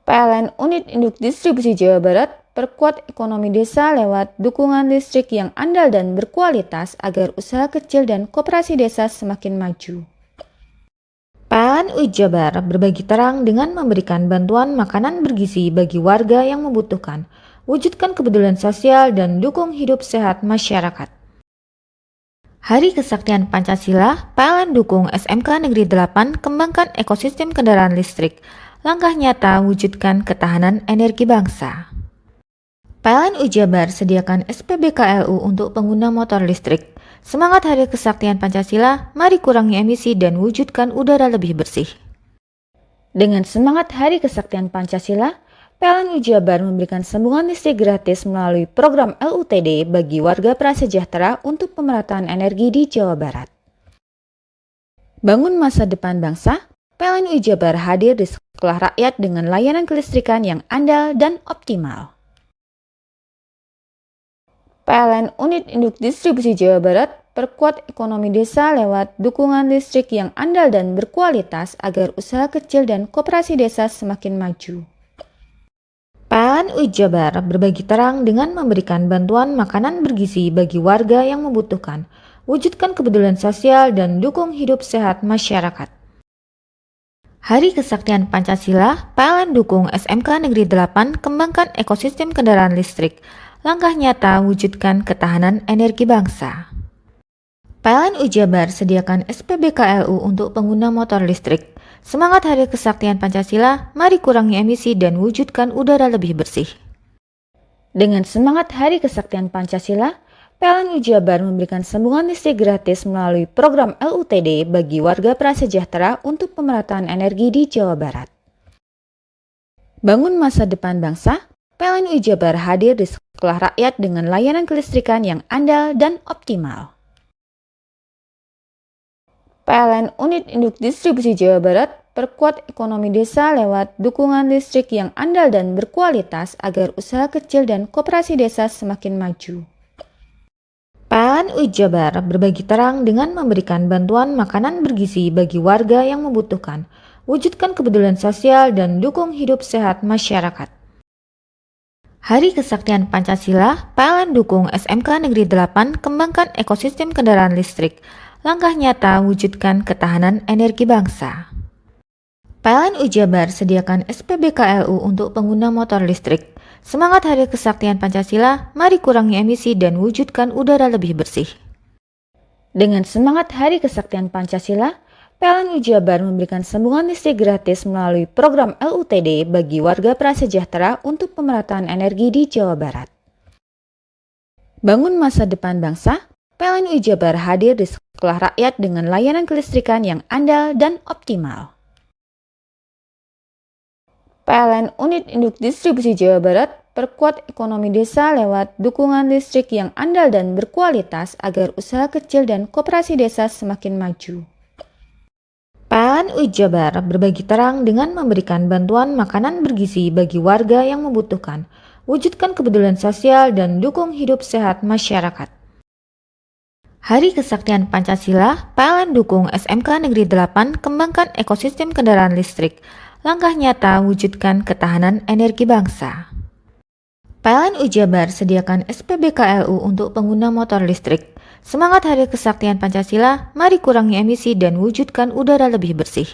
PLN Unit Induk Distribusi Jawa Barat perkuat ekonomi desa lewat dukungan listrik yang andal dan berkualitas agar usaha kecil dan koperasi desa semakin maju. PLN Jabar berbagi terang dengan memberikan bantuan makanan bergizi bagi warga yang membutuhkan, wujudkan kepedulian sosial dan dukung hidup sehat masyarakat. Hari Kesaktian Pancasila, PLN dukung SMK Negeri 8 kembangkan ekosistem kendaraan listrik, langkah nyata wujudkan ketahanan energi bangsa. PLN Jabar sediakan SPBKLU untuk pengguna motor listrik. Semangat Hari Kesaktian Pancasila, mari kurangi emisi dan wujudkan udara lebih bersih. Dengan semangat Hari Kesaktian Pancasila, PLN Jabar memberikan sambungan listrik gratis melalui program LUTD bagi warga prasejahtera untuk pemerataan energi di Jawa Barat. Bangun masa depan bangsa, PLN Jabar hadir di sekolah rakyat dengan layanan kelistrikan yang andal dan optimal. PLN Unit Induk Distribusi Jawa Barat perkuat ekonomi desa lewat dukungan listrik yang andal dan berkualitas agar usaha kecil dan koperasi desa semakin maju. PLN Jabar berbagi terang dengan memberikan bantuan makanan bergizi bagi warga yang membutuhkan, wujudkan kepedulian sosial dan dukung hidup sehat masyarakat. Hari Kesaktian Pancasila, PLN dukung SMK Negeri 8 kembangkan ekosistem kendaraan listrik, langkah nyata wujudkan ketahanan energi bangsa. PLN Jabar sediakan SPBKLU untuk pengguna motor listrik. Semangat Hari Kesaktian Pancasila, mari kurangi emisi dan wujudkan udara lebih bersih. Dengan semangat Hari Kesaktian Pancasila, PLN Jabar memberikan sambungan listrik gratis melalui program LUTD bagi warga prasejahtera untuk pemerataan energi di Jawa Barat. Bangun masa depan bangsa, PLN Jabar hadir di sekolah rakyat dengan layanan kelistrikan yang andal dan optimal. PLN Unit Induk Distribusi Jawa Barat perkuat ekonomi desa lewat dukungan listrik yang andal dan berkualitas agar usaha kecil dan koperasi desa semakin maju. PLN Jabar berbagi terang dengan memberikan bantuan makanan bergizi bagi warga yang membutuhkan, wujudkan kepedulian sosial dan dukung hidup sehat masyarakat. Hari Kesaktian Pancasila, PLN dukung SMK Negeri 8 kembangkan ekosistem kendaraan listrik, langkah nyata wujudkan ketahanan energi bangsa. PLN Jabar sediakan SPBKLU untuk pengguna motor listrik. Semangat Hari Kesaktian Pancasila, mari kurangi emisi dan wujudkan udara lebih bersih. Dengan semangat Hari Kesaktian Pancasila, PLN Jabar memberikan sambungan listrik gratis melalui program LUTD bagi warga prasejahtera untuk pemerataan energi di Jawa Barat. Bangun masa depan bangsa, PLN Jabar hadir di sekolah rakyat dengan layanan kelistrikan yang andal dan optimal. PLN Unit Induk Distribusi Jawa Barat perkuat ekonomi desa lewat dukungan listrik yang andal dan berkualitas agar usaha kecil dan koperasi desa semakin maju. PLN Jabar berbagi terang dengan memberikan bantuan makanan bergizi bagi warga yang membutuhkan, wujudkan kepedulian sosial dan dukung hidup sehat masyarakat. Hari Kesaktian Pancasila, PLN dukung SMK Negeri 8 kembangkan ekosistem kendaraan listrik. Langkah nyata wujudkan ketahanan energi bangsa. PLN Jabar sediakan SPBKLU untuk pengguna motor listrik. Semangat Hari Kesaktian Pancasila, mari kurangi emisi dan wujudkan udara lebih bersih.